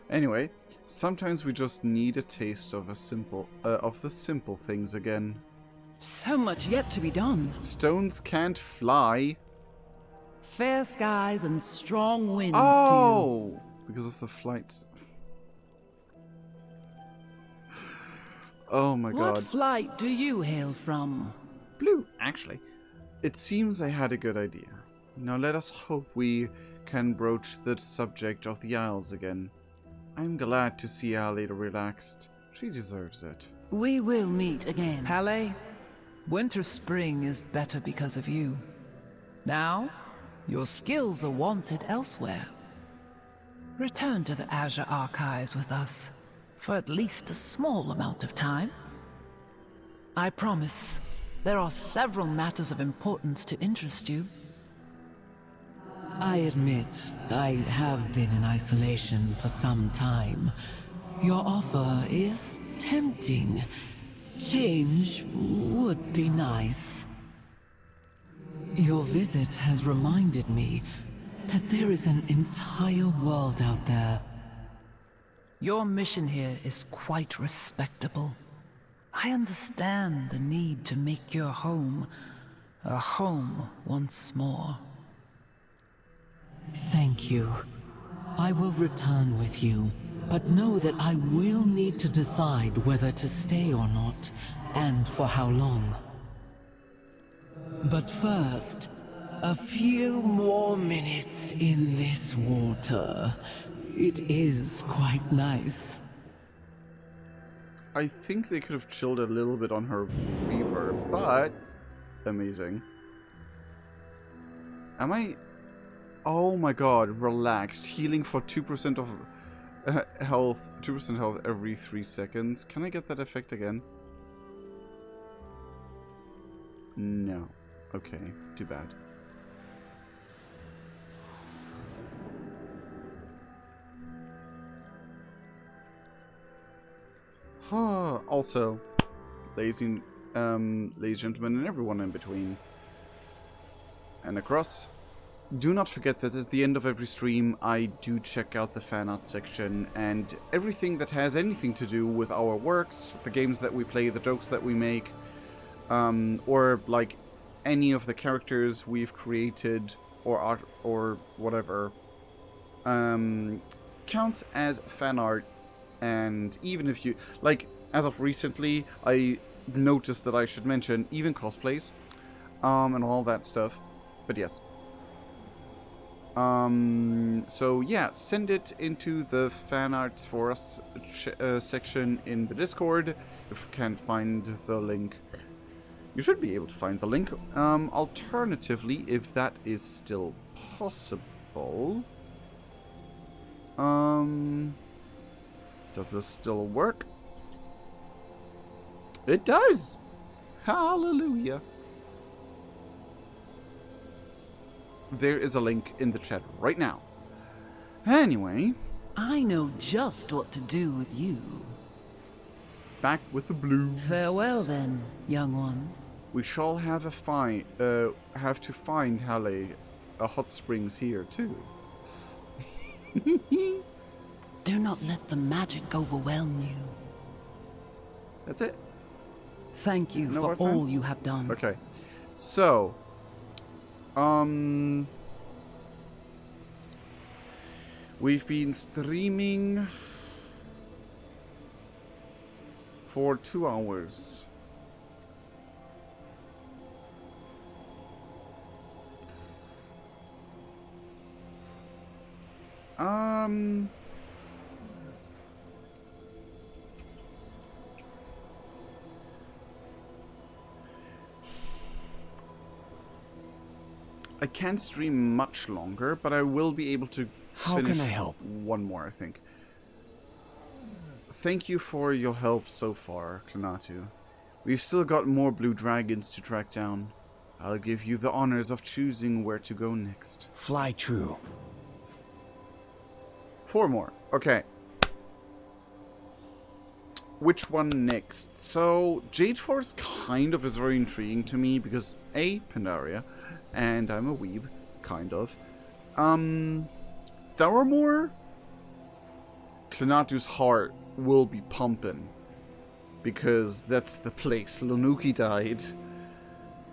Anyway, sometimes we just need a taste of the simple things again. So much yet to be done. Stones can't fly. Fair skies and strong winds Oh, because of the flights. Oh my god. What flight do you hail from? Blue, actually. It seems I had a good idea. Now let us hope we can broach the subject of the Isles again. I'm glad to see Halle relaxed. She deserves it. We will meet again. Halle, Winter Spring is better because of you. Now, your skills are wanted elsewhere. Return to the Azure Archives with us for at least a small amount of time. I promise, there are several matters of importance to interest you. I admit, I have been in isolation for some time. Your offer is tempting, change would be nice. Your visit has reminded me that there is an entire world out there. Your mission here is quite respectable. I understand the need to make your home a home once more. Thank you. I will return with you, but know that I will need to decide whether to stay or not, and for how long. But first, a few more minutes in this water. It is quite nice. I think they could have chilled a little bit on her reverb, but amazing. Am I? Oh my god, relaxed. Healing for 2% of health, 2% health every 3 seconds. Can I get that effect again? No. Okay, too bad. Also, ladies and gentlemen, and everyone in between and across, do not forget that at the end of every stream, I do check out the fan art section and everything that has anything to do with our works, the games that we play, the jokes that we make, or like any of the characters we've created or art or whatever, counts as fan art. And even if you, like, as of recently, I noticed that I should mention even cosplays, and all that stuff. But yes. So yeah, send it into the fan arts for us section in the Discord. If you can't find the link, you should be able to find the link. Alternatively, if that is still possible, does this still work? It does! Hallelujah! There is a link in the chat right now. Anyway. I know just what to do with you. Back with the blues. Farewell then, young one. We shall have to find Halle a hot springs here too. Do not let the magic overwhelm you. That's it. Thank you for all you have done. Okay. So, we've been streaming for 2 hours. I can't stream much longer, but I will be able to How finish can I help? one more, I think. Thank you for your help so far, Klanatu. We've still got more blue dragons to track down. I'll give you the honors of choosing where to go next. Fly true. 4 more. Okay. Which one next? So, Jade Forest kind of is very intriguing to me because A, Pandaria, and I'm a weeb, kind of. Theramore? Klanatu's heart will be pumping because that's the place Lonuki died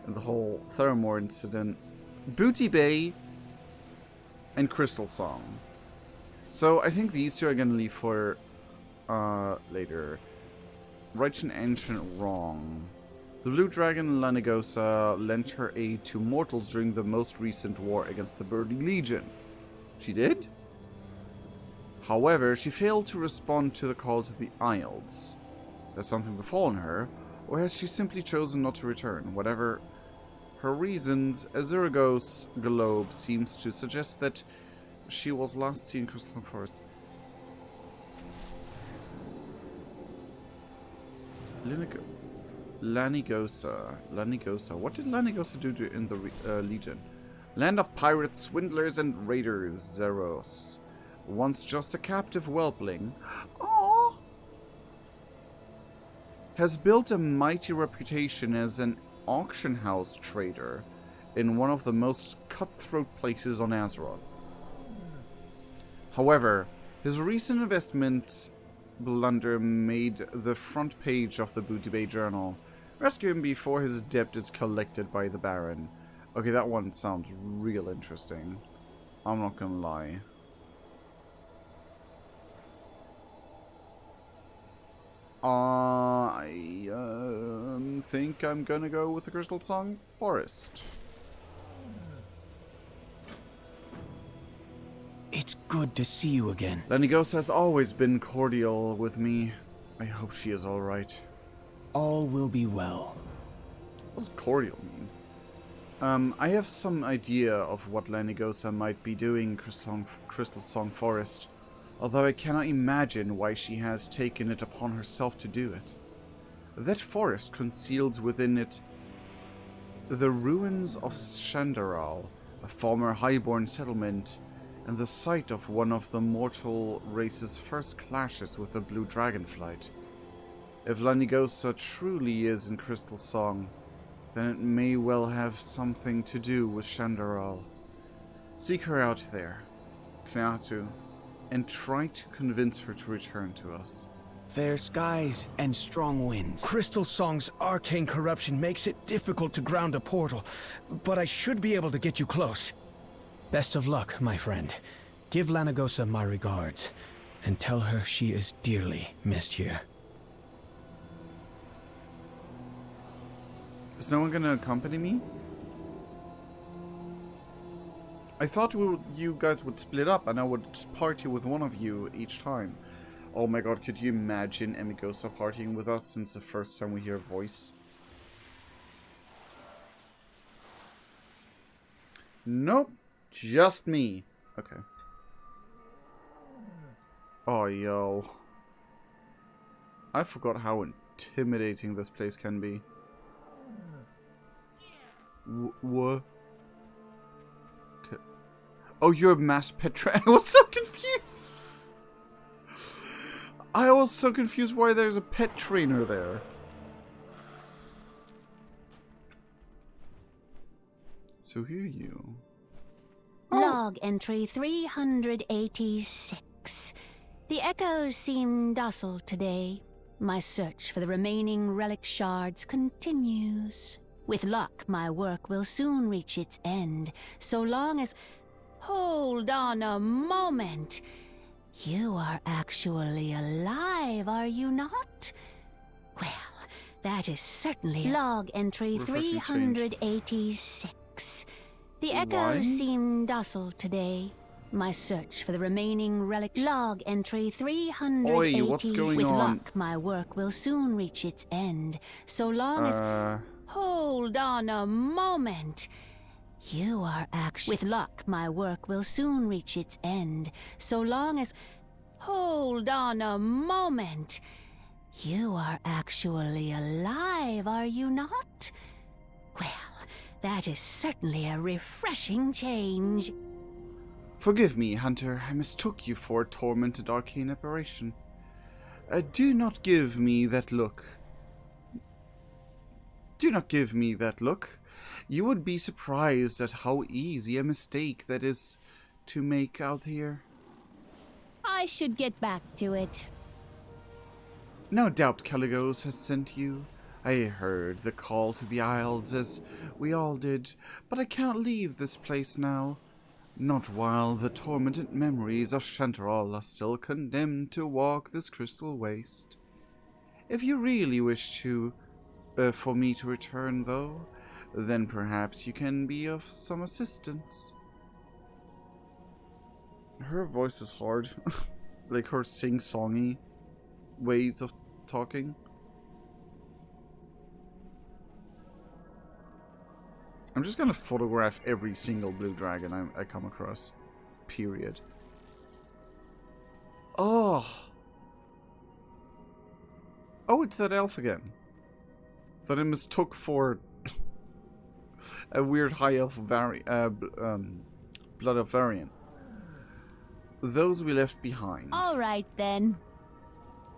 and the whole Theramore incident. Booty Bay and Crystal Song. So I think these two are gonna leave for later. Right and Ancient Wrong. The Blue Dragon Lanigosa lent her aid to mortals during the most recent war against the Burning Legion. She did? However, she failed to respond to the call to the Isles. Has something befallen her, or has she simply chosen not to return? Whatever her reasons, Azuragos globe seems to suggest that she was last seen in Crystal Forest. Lanigosa. What did Lanigosa do in the Legion? Land of pirates, swindlers, and raiders. Zeros. Once just a captive whelpling. Aww. has built a mighty reputation as an auction house trader in one of the most cutthroat places on Azeroth. However, his recent investment blunder made the front page of the Booty Bay Journal. Rescue him before his debt is collected by the Baron. Okay, that one sounds real interesting. I'm not gonna lie. I think I'm gonna go with the Crystal Song Forest. It's good to see you again. Lenigos has always been cordial with me. I hope she is alright. All will be well. What does cordial mean? I have some idea of what Lanigosa might be doing in Crystal Song Forest, although I cannot imagine why she has taken it upon herself to do it. That forest conceals within it the ruins of Shandaral, a former highborn settlement, and the site of one of the mortal race's first clashes with the Blue Dragonflight. If Lanigosa truly is in Crystal Song, then it may well have something to do with Shandaral. Seek her out there, Cleatu, and try to convince her to return to us. Fair skies and strong winds. Crystal Song's arcane corruption makes it difficult to ground a portal, but I should be able to get you close. Best of luck, my friend. Give Lanigosa my regards, and tell her she is dearly missed here. Is no one gonna accompany me? I thought you guys would split up and I would party with one of you each time. Oh my god, could you imagine Emigosa partying with us since the first time we hear a voice? Nope, just me. Okay. Oh, yo. I forgot how intimidating this place can be. What? Okay. Oh, you're a mass pet trainer. I was so confused. I was so confused why there's a pet trainer there. So who are you? Log entry 386. The echoes seem docile today. My search for the remaining relic shards continues. With luck, my work will soon reach its end, so long as... Hold on a moment. You are actually alive, are you not? Well, that is certainly... Log entry 386. The echoes seem docile today. My search for the remaining relic... Log entry 380. Oi, what's going With on? luck, my work will soon reach its end, so long as... Hold on a moment. You are actually... With luck, my work will soon reach its end, so long as... Hold on a moment. You are actually alive, are you not? Well, that is certainly a refreshing change. Forgive me, Hunter. I mistook you for a tormented arcane apparition. Do not give me that look. Do not give me that look. You would be surprised at how easy a mistake that is to make out here. I should get back to it. No doubt Caligos has sent you. I heard the call to the Isles, as we all did, but I can't leave this place now. Not while the tormented memories of Shantaral are still condemned to walk this crystal waste. If you really wish to, for me to return, though, then perhaps you can be of some assistance. Her voice is hard. Like her sing-songy ways of talking. I'm just gonna photograph every single blue dragon I come across. Period. Oh! Oh, it's that elf again. That I mistook for a weird high elf blood elf variant. Those we left behind. All right, then.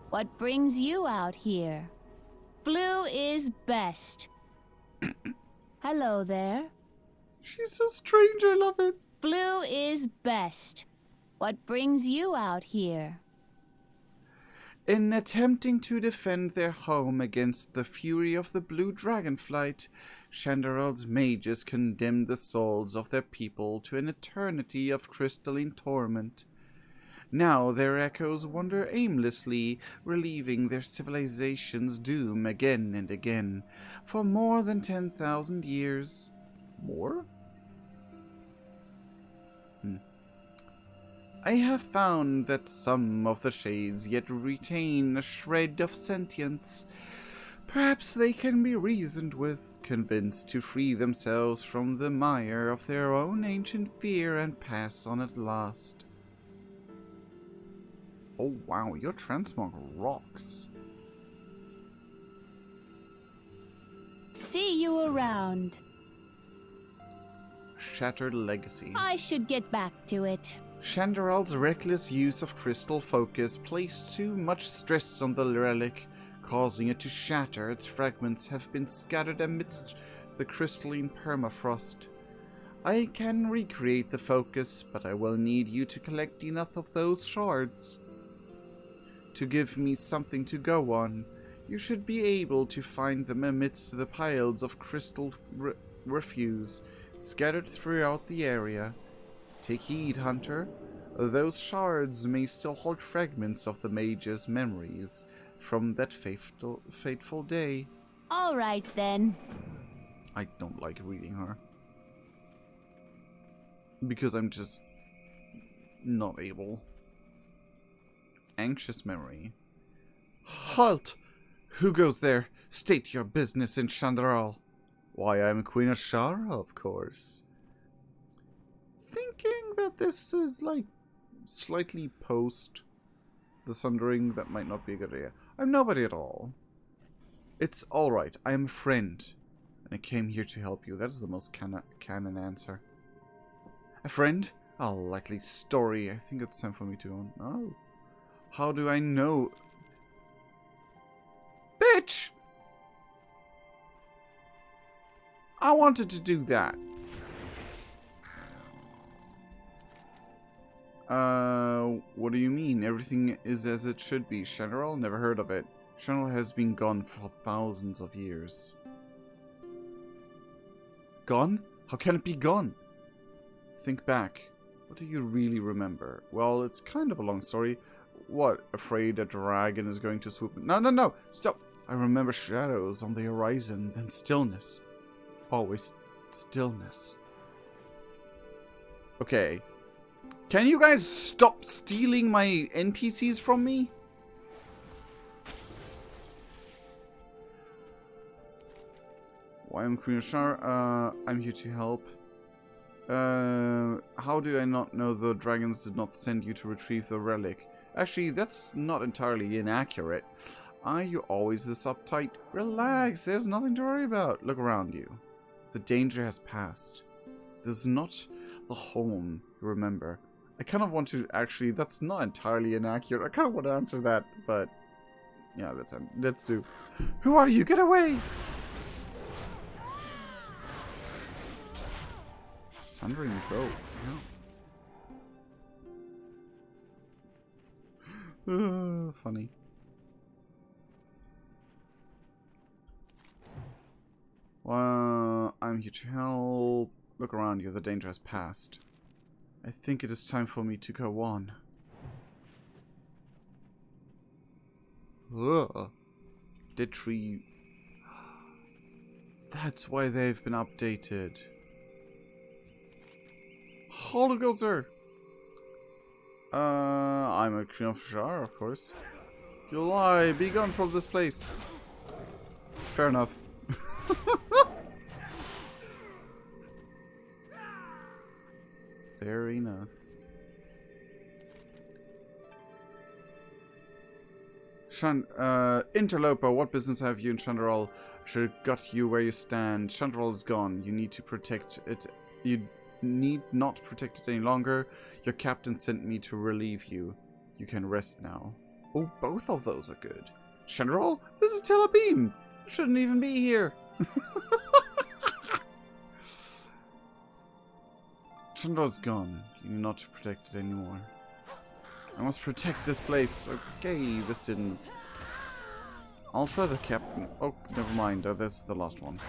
What brings you out here? Blue is best. Hello there. She's so strange, I love it. Blue is best. What brings you out here? In attempting to defend their home against the fury of the blue dragonflight, Chandaral's mages condemned the souls of their people to an eternity of crystalline torment. Now their echoes wander aimlessly, relieving their civilization's doom again and again, for more than 10,000 years. More? I have found that some of the shades yet retain a shred of sentience. Perhaps they can be reasoned with, convinced to free themselves from the mire of their own ancient fear and pass on at last. Oh wow, your transmog rocks. See you around. Shattered Legacy. I should get back to it. Chandaral's reckless use of crystal focus placed too much stress on the relic, causing it to shatter. Its fragments have been scattered amidst the crystalline permafrost. I can recreate the focus, but I will need you to collect enough of those shards to give me something to go on. You should be able to find them amidst the piles of crystal refuse scattered throughout the area. Take heed, Hunter. Those shards may still hold fragments of the mage's memories from that fateful day. All right, then. I don't like reading her. Because I'm just not able. Anxious memory. Halt! Who goes there? State your business in Chandaral. Why, I'm Queen Ashara, of course. Thinking that this is like slightly post the Sundering, that might not be a good idea. I'm nobody at all. It's alright, I am a friend, and I came here to help you. That is the most canon answer. A friend? A likely story. I think it's time for me to... Oh. How do I know? Bitch! I wanted to do that. What do you mean? Everything is as it should be. Chandaral? Never heard of it. Chandaral has been gone for thousands of years. Gone? How can it be gone? Think back. What do you really remember? Well, it's kind of a long story. What? Afraid a dragon is going to swoop? No, no, no! Stop! I remember shadows on the horizon, then stillness. Always stillness. Okay. Can you guys stop stealing my NPCs from me? Why am Queen Ashara? I'm here to help. How do I not know the dragons did not send you to retrieve the relic? Actually, that's not entirely inaccurate. Are you always this uptight? Relax, there's nothing to worry about. Look around you. The danger has passed. This is not the home you remember. I kind of want to actually, that's not entirely inaccurate. I kind of want to answer that, but yeah, let's do. Who are you? Get away! Sundering boat. Yeah. Funny. Well, I'm here to help. Look around you, the danger has passed. I think it is time for me to go on. Ugh. Dead tree. That's why they've been updated. Hologozer! I'm a Queen of Shar, of course. You lie! Be gone from this place! Fair enough. Fair enough. Interloper, what business have you in Chandaral? Should have got you where you stand. Chandaral is gone. You need to protect it. You need not protect it any longer. Your captain sent me to relieve you. You can rest now. Oh, both of those are good. Chandaral? This is Telabim! Shouldn't even be here. Chandra's gone. You need not to protect it anymore. I must protect this place. Okay, this didn't... I'll try the captain. Oh, never mind. This is the last one.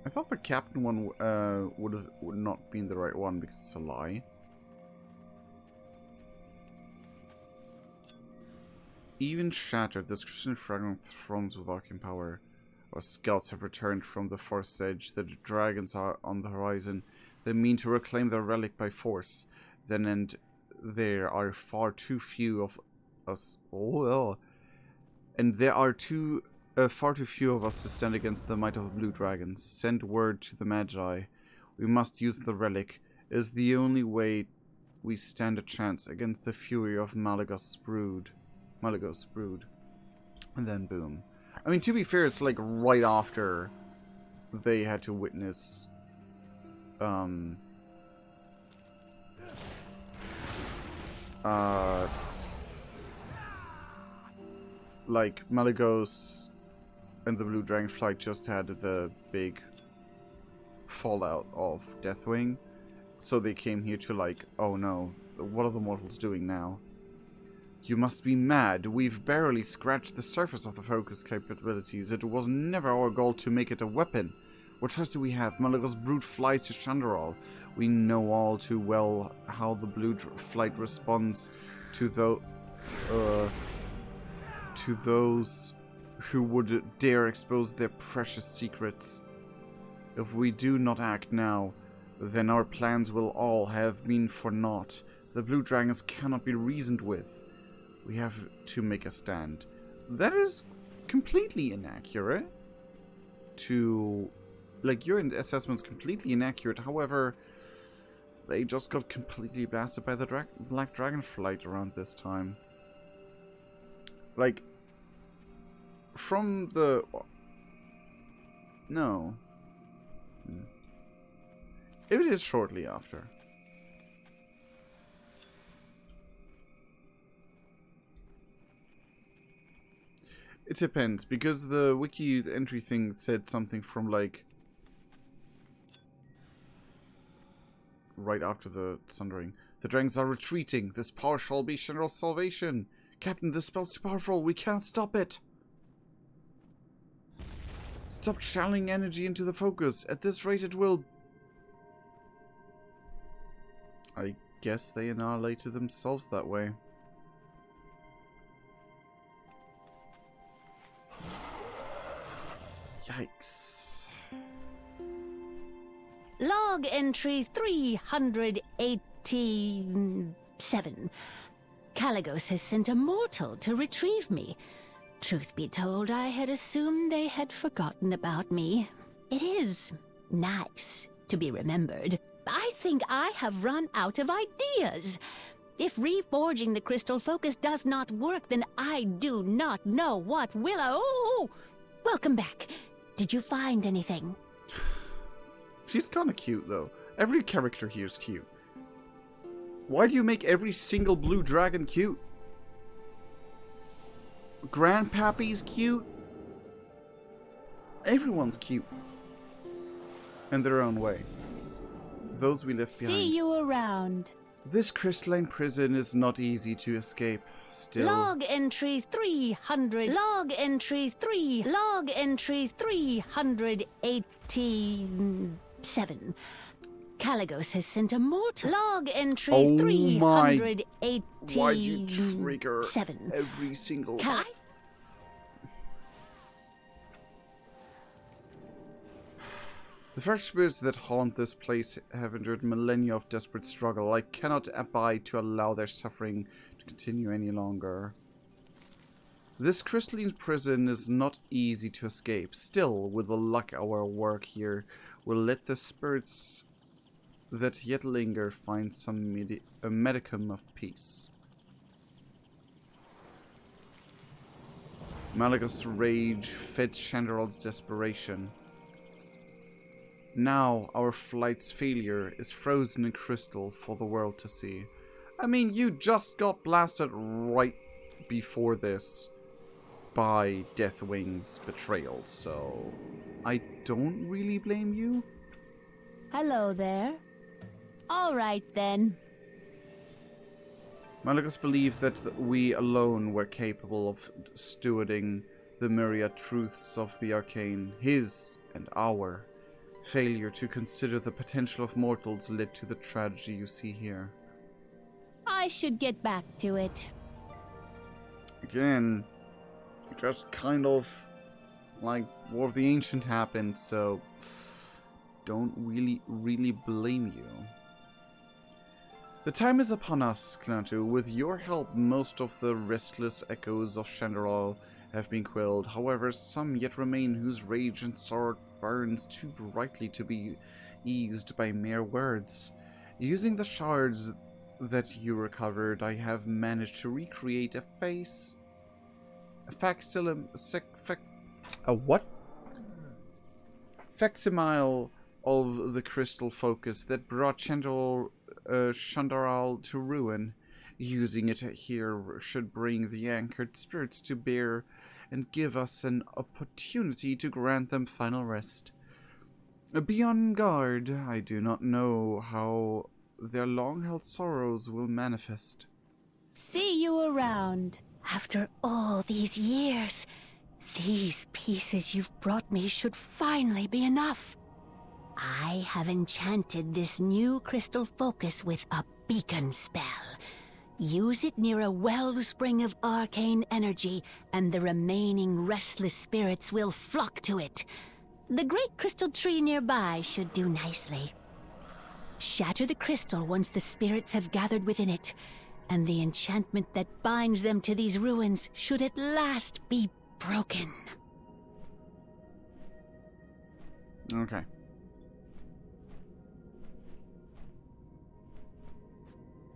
I thought the captain one would not be the right one because it's a lie. Even shattered, this crystalline fragment thrones with arcane power. Our scouts have returned from the forest's edge. The dragons are on the horizon. They mean to reclaim their relic by force. Then and there are far too few of us. And there are far too few of us to stand against the might of the blue dragons. Send word to the Magi. We must use the relic. It is the only way we stand a chance against the fury of Malygos' brood. And then boom. I mean, to be fair, it's like right after they had to witness like Malygos and the Blue Dragonflight just had the big fallout of Deathwing, so they came here to like, oh no, what are the mortals doing now? You must be mad. We've barely scratched the surface of the focus capabilities. It was never our goal to make it a weapon. What choice do we have? Malygos' brood flies to Chandaral. We know all too well how the blue flight responds to those who would dare expose their precious secrets. If we do not act now, then our plans will all have been for naught. The blue dragons cannot be reasoned with. We have to make a stand. That is completely inaccurate. Your assessment's completely inaccurate. However, they just got completely blasted by the Black Dragonflight around this time. Like, from the... No. It is shortly after. It depends, because the wiki entry thing said something from like right after the Sundering. The dragons are retreating. This power shall be Chandral's salvation. Captain, this spell's too powerful. We can't stop it. Stop channeling energy into the focus. At this rate it will... I guess they annihilated themselves that way. Yikes. Log entry 387. Kaligos has sent a mortal to retrieve me. Truth be told, I had assumed they had forgotten about me. It is nice to be remembered. I think I have run out of ideas. If reforging the crystal focus does not work, then I do not know what will. Oh, welcome back. Did you find anything? She's kind of cute, though. Every character here is cute. Why do you make every single blue dragon cute? Grandpappy's cute. Everyone's cute. In their own way. Those we left behind. See you around. This crystalline prison is not easy to escape. Still. Log entry 300. Log entry 387. Kaligos has sent a mortal. Log entry 387. Why'd you trigger every single... The fresh spirits that haunt this place have endured millennia of desperate struggle. I cannot abide to allow their suffering to continue any longer. This crystalline prison is not easy to escape. Still, with the luck our work here will let the spirits that yet linger find some a medicum of peace. Malygos' rage fed Chandaral's desperation. Now our flight's failure is frozen in crystal for the world to see. I mean, you just got blasted right before this by Deathwing's betrayal, so I don't really blame you. Hello there. All right then. Malgus believed that we alone were capable of stewarding the myriad truths of the arcane. His and our failure to consider the potential of mortals led to the tragedy you see here. I should get back to it. Again, just kind of like War of the Ancient happened, so don't really blame you. The time is upon us, Clanatu. With your help, most of the restless echoes of Shandaral have been quelled. However, some yet remain whose rage and sorrow burns too brightly to be eased by mere words. Using the shards that you recovered, I have managed to recreate a facsimile of the crystal focus that brought Shandaral to ruin. Using it here should bring the anchored spirits to bear and give us an opportunity to grant them final rest. Be on guard. I do not know how their long-held sorrows will manifest. See you around. After all these years, these pieces you've brought me should finally be enough. I have enchanted this new crystal focus with a beacon spell. Use it near a wellspring of arcane energy, and the remaining restless spirits will flock to it. The great crystal tree nearby should do nicely. Shatter the crystal once the spirits have gathered within it, and the enchantment that binds them to these ruins should at last be broken. Okay.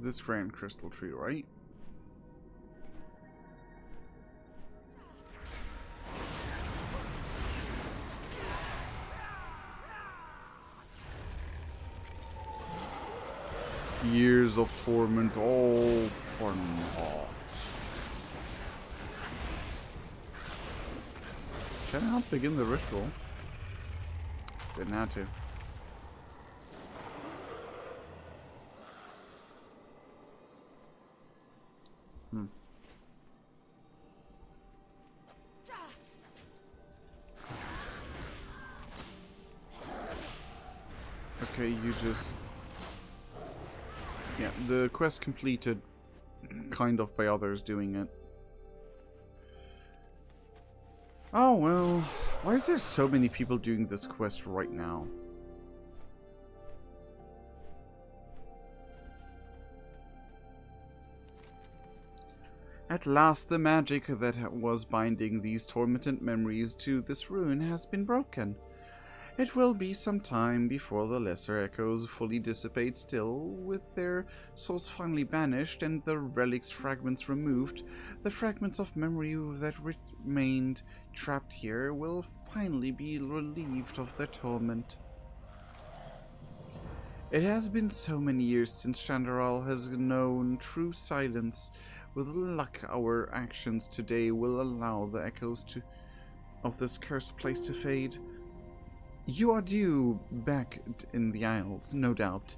This grand crystal tree, right? Years of torment, all for naught. Can I not begin the ritual? Didn't have to. Okay, you just... Yeah, the quest completed kind of by others doing it. Oh well, why is there so many people doing this quest right now? At last, the magic that was binding these tormented memories to this ruin has been broken. It will be some time before the lesser echoes fully dissipate. Still, with their souls finally banished and the relic's fragments removed, the fragments of memory that remained trapped here will finally be relieved of their torment. It has been so many years since Shandaral has known true silence. With luck, our actions today will allow the echoes of this cursed place to fade. You are due back in the Isles, no doubt,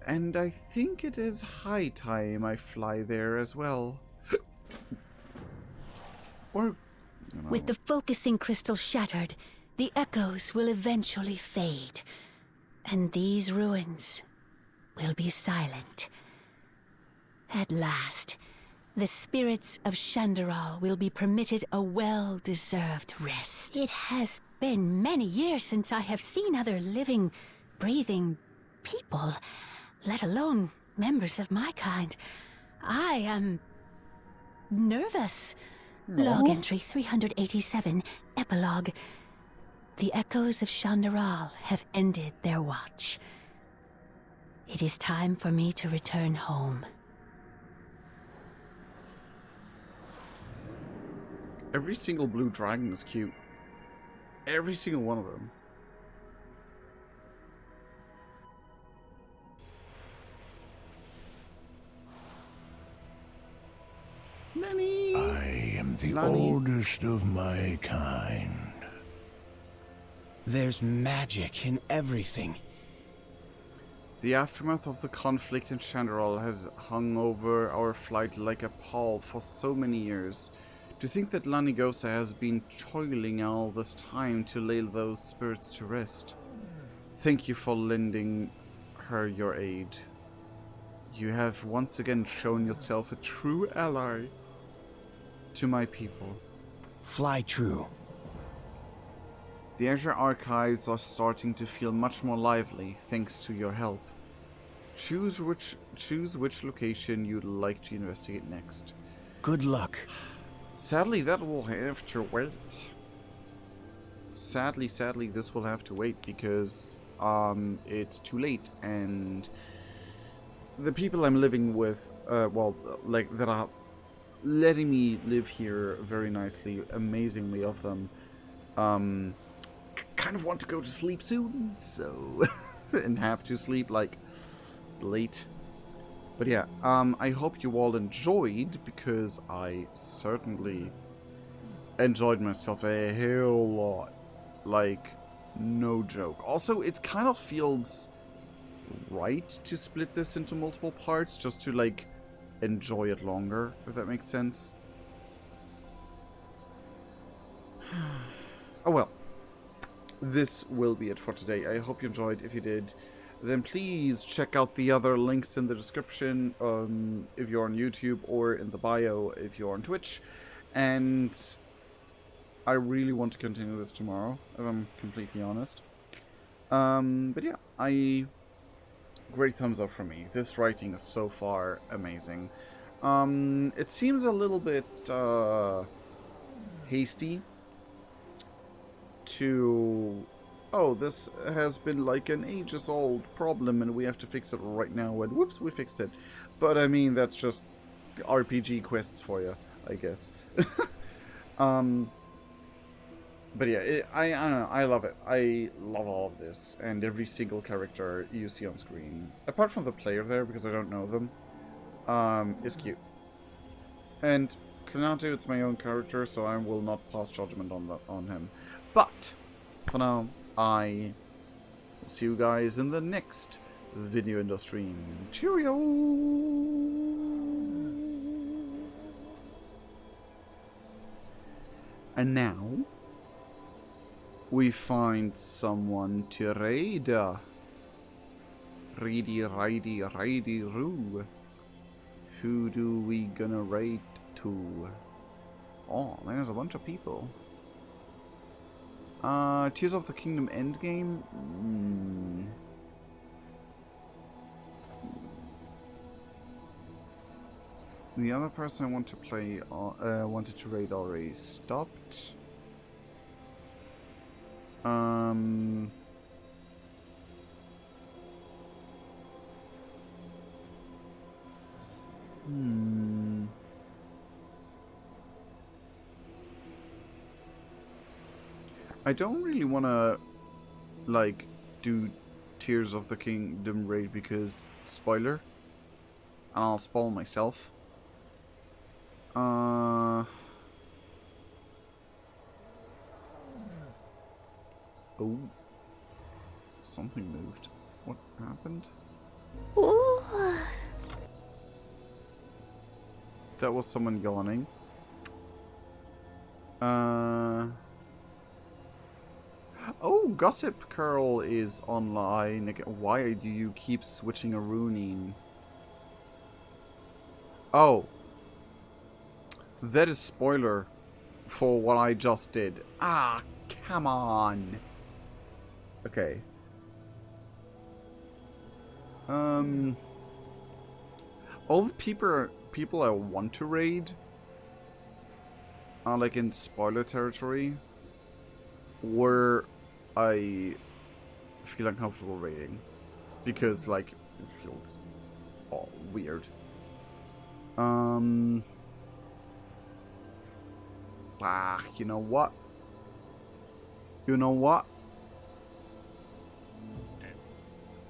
and I think it is high time I fly there as well. Or... With the focusing crystal shattered, the echoes will eventually fade, and these ruins will be silent. At last, the spirits of Shandaral will be permitted a well-deserved rest. It has been many years since I have seen other living, breathing people, let alone members of my kind. I am nervous. Log entry 387, epilogue. The echoes of Shandaral have ended their watch. It is time for me to return home. Every single blue dragon is cute. Every single one of them. Lenny! I am the Lenny. oldest of my kind. There's magic in everything. The aftermath of the conflict in Chandral has hung over our flight like a pall for so many years. To think that Lanigosa has been toiling all this time to lay those spirits to rest. Thank you for lending her your aid. You have once again shown yourself a true ally to my people. Fly true. The Azure archives are starting to feel much more lively thanks to your help. Choose which location you'd like to investigate next. Good luck. Sadly, that will have to wait. Sadly, this will have to wait because it's too late, and the people I'm living with, that are letting me live here very nicely, amazingly of them, kind of want to go to sleep soon, so and have to sleep like late. But yeah, I hope you all enjoyed, because I certainly enjoyed myself a hell lot. Like, no joke. Also, it kind of feels right to split this into multiple parts, just to, like, enjoy it longer, if that makes sense. Oh well. This will be it for today. I hope you enjoyed. If you did, then please check out the other links in the description if you're on YouTube, or in the bio if you're on Twitch. And I really want to continue this tomorrow, if I'm completely honest. But yeah, great thumbs up from me. This writing is so far amazing. It seems a little bit hasty to... oh, this has been like an ages-old problem and we have to fix it right now, and whoops, we fixed it. But I mean, that's just RPG quests for you, I guess. But yeah, I don't know, I love it. I love all of this, and every single character you see on screen, apart from the player there, because I don't know them, is cute. And Clinatu, it's my own character, so I will not pass judgment on him. But, for now, I will see you guys in the next video in the stream. Cheerio! And now, we find someone to raid. Righty, roo. Who do we gonna raid to? Oh, there's a bunch of people. Tears of the Kingdom endgame? The other person I want to play, wanted to raid already stopped. I don't really want to, like, do Tears of the Kingdom raid because, spoiler, and I'll spoil myself. Oh. Something moved. What happened? Ooh. That was someone yawning. Oh, Gossip Curl is online. Why do you keep switching a runing? Oh. That is spoiler for what I just did. Ah, come on. Okay. All the people I want to raid are like in spoiler territory, where I feel uncomfortable raiding because like it feels weird. You know what? You know what?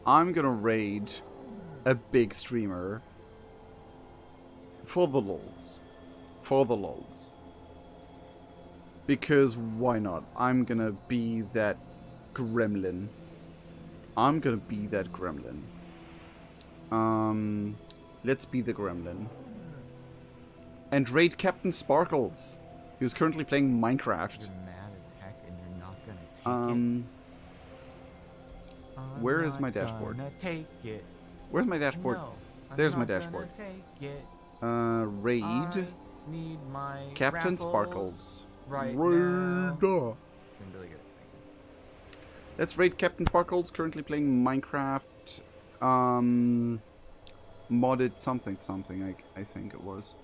I'm gonna raid a big streamer for the lulz. For the lols. Because why not? I'm gonna be that gremlin. I'm gonna be that gremlin. Let's be the gremlin. And raid Captain Sparkles, who's currently playing Minecraft. Where is my dashboard? Where's my dashboard? There's my dashboard. Raid Captain Sparkles. Raid. Let's raid Captain Sparkles, currently playing Minecraft. Modded something, I think it was.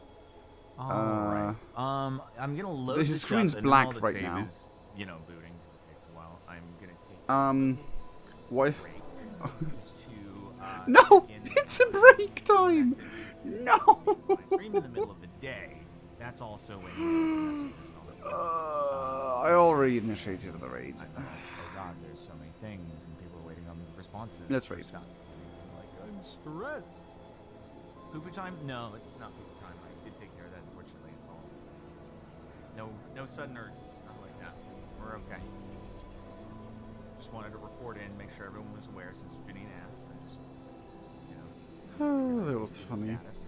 Alright. I'm gonna load the this screen's up, and black while the right save now. Is, you know, booting because it takes a while. I'm gonna take What? to, No! It's a break time! No! Stream in the middle of the day. That's also when you messages and all that stuff. I already initiated the raid. Oh god, there's so many things and people are waiting on responses. That's right. Stuff. Like, I'm stressed. Pooper time? No, it's not pooper time. I did take care of that, unfortunately. It's all... No sudden urge. Nothing like that. We're okay. Just wanted to report in, make sure everyone was aware since Janine asked. And just, you know, That was funny. status.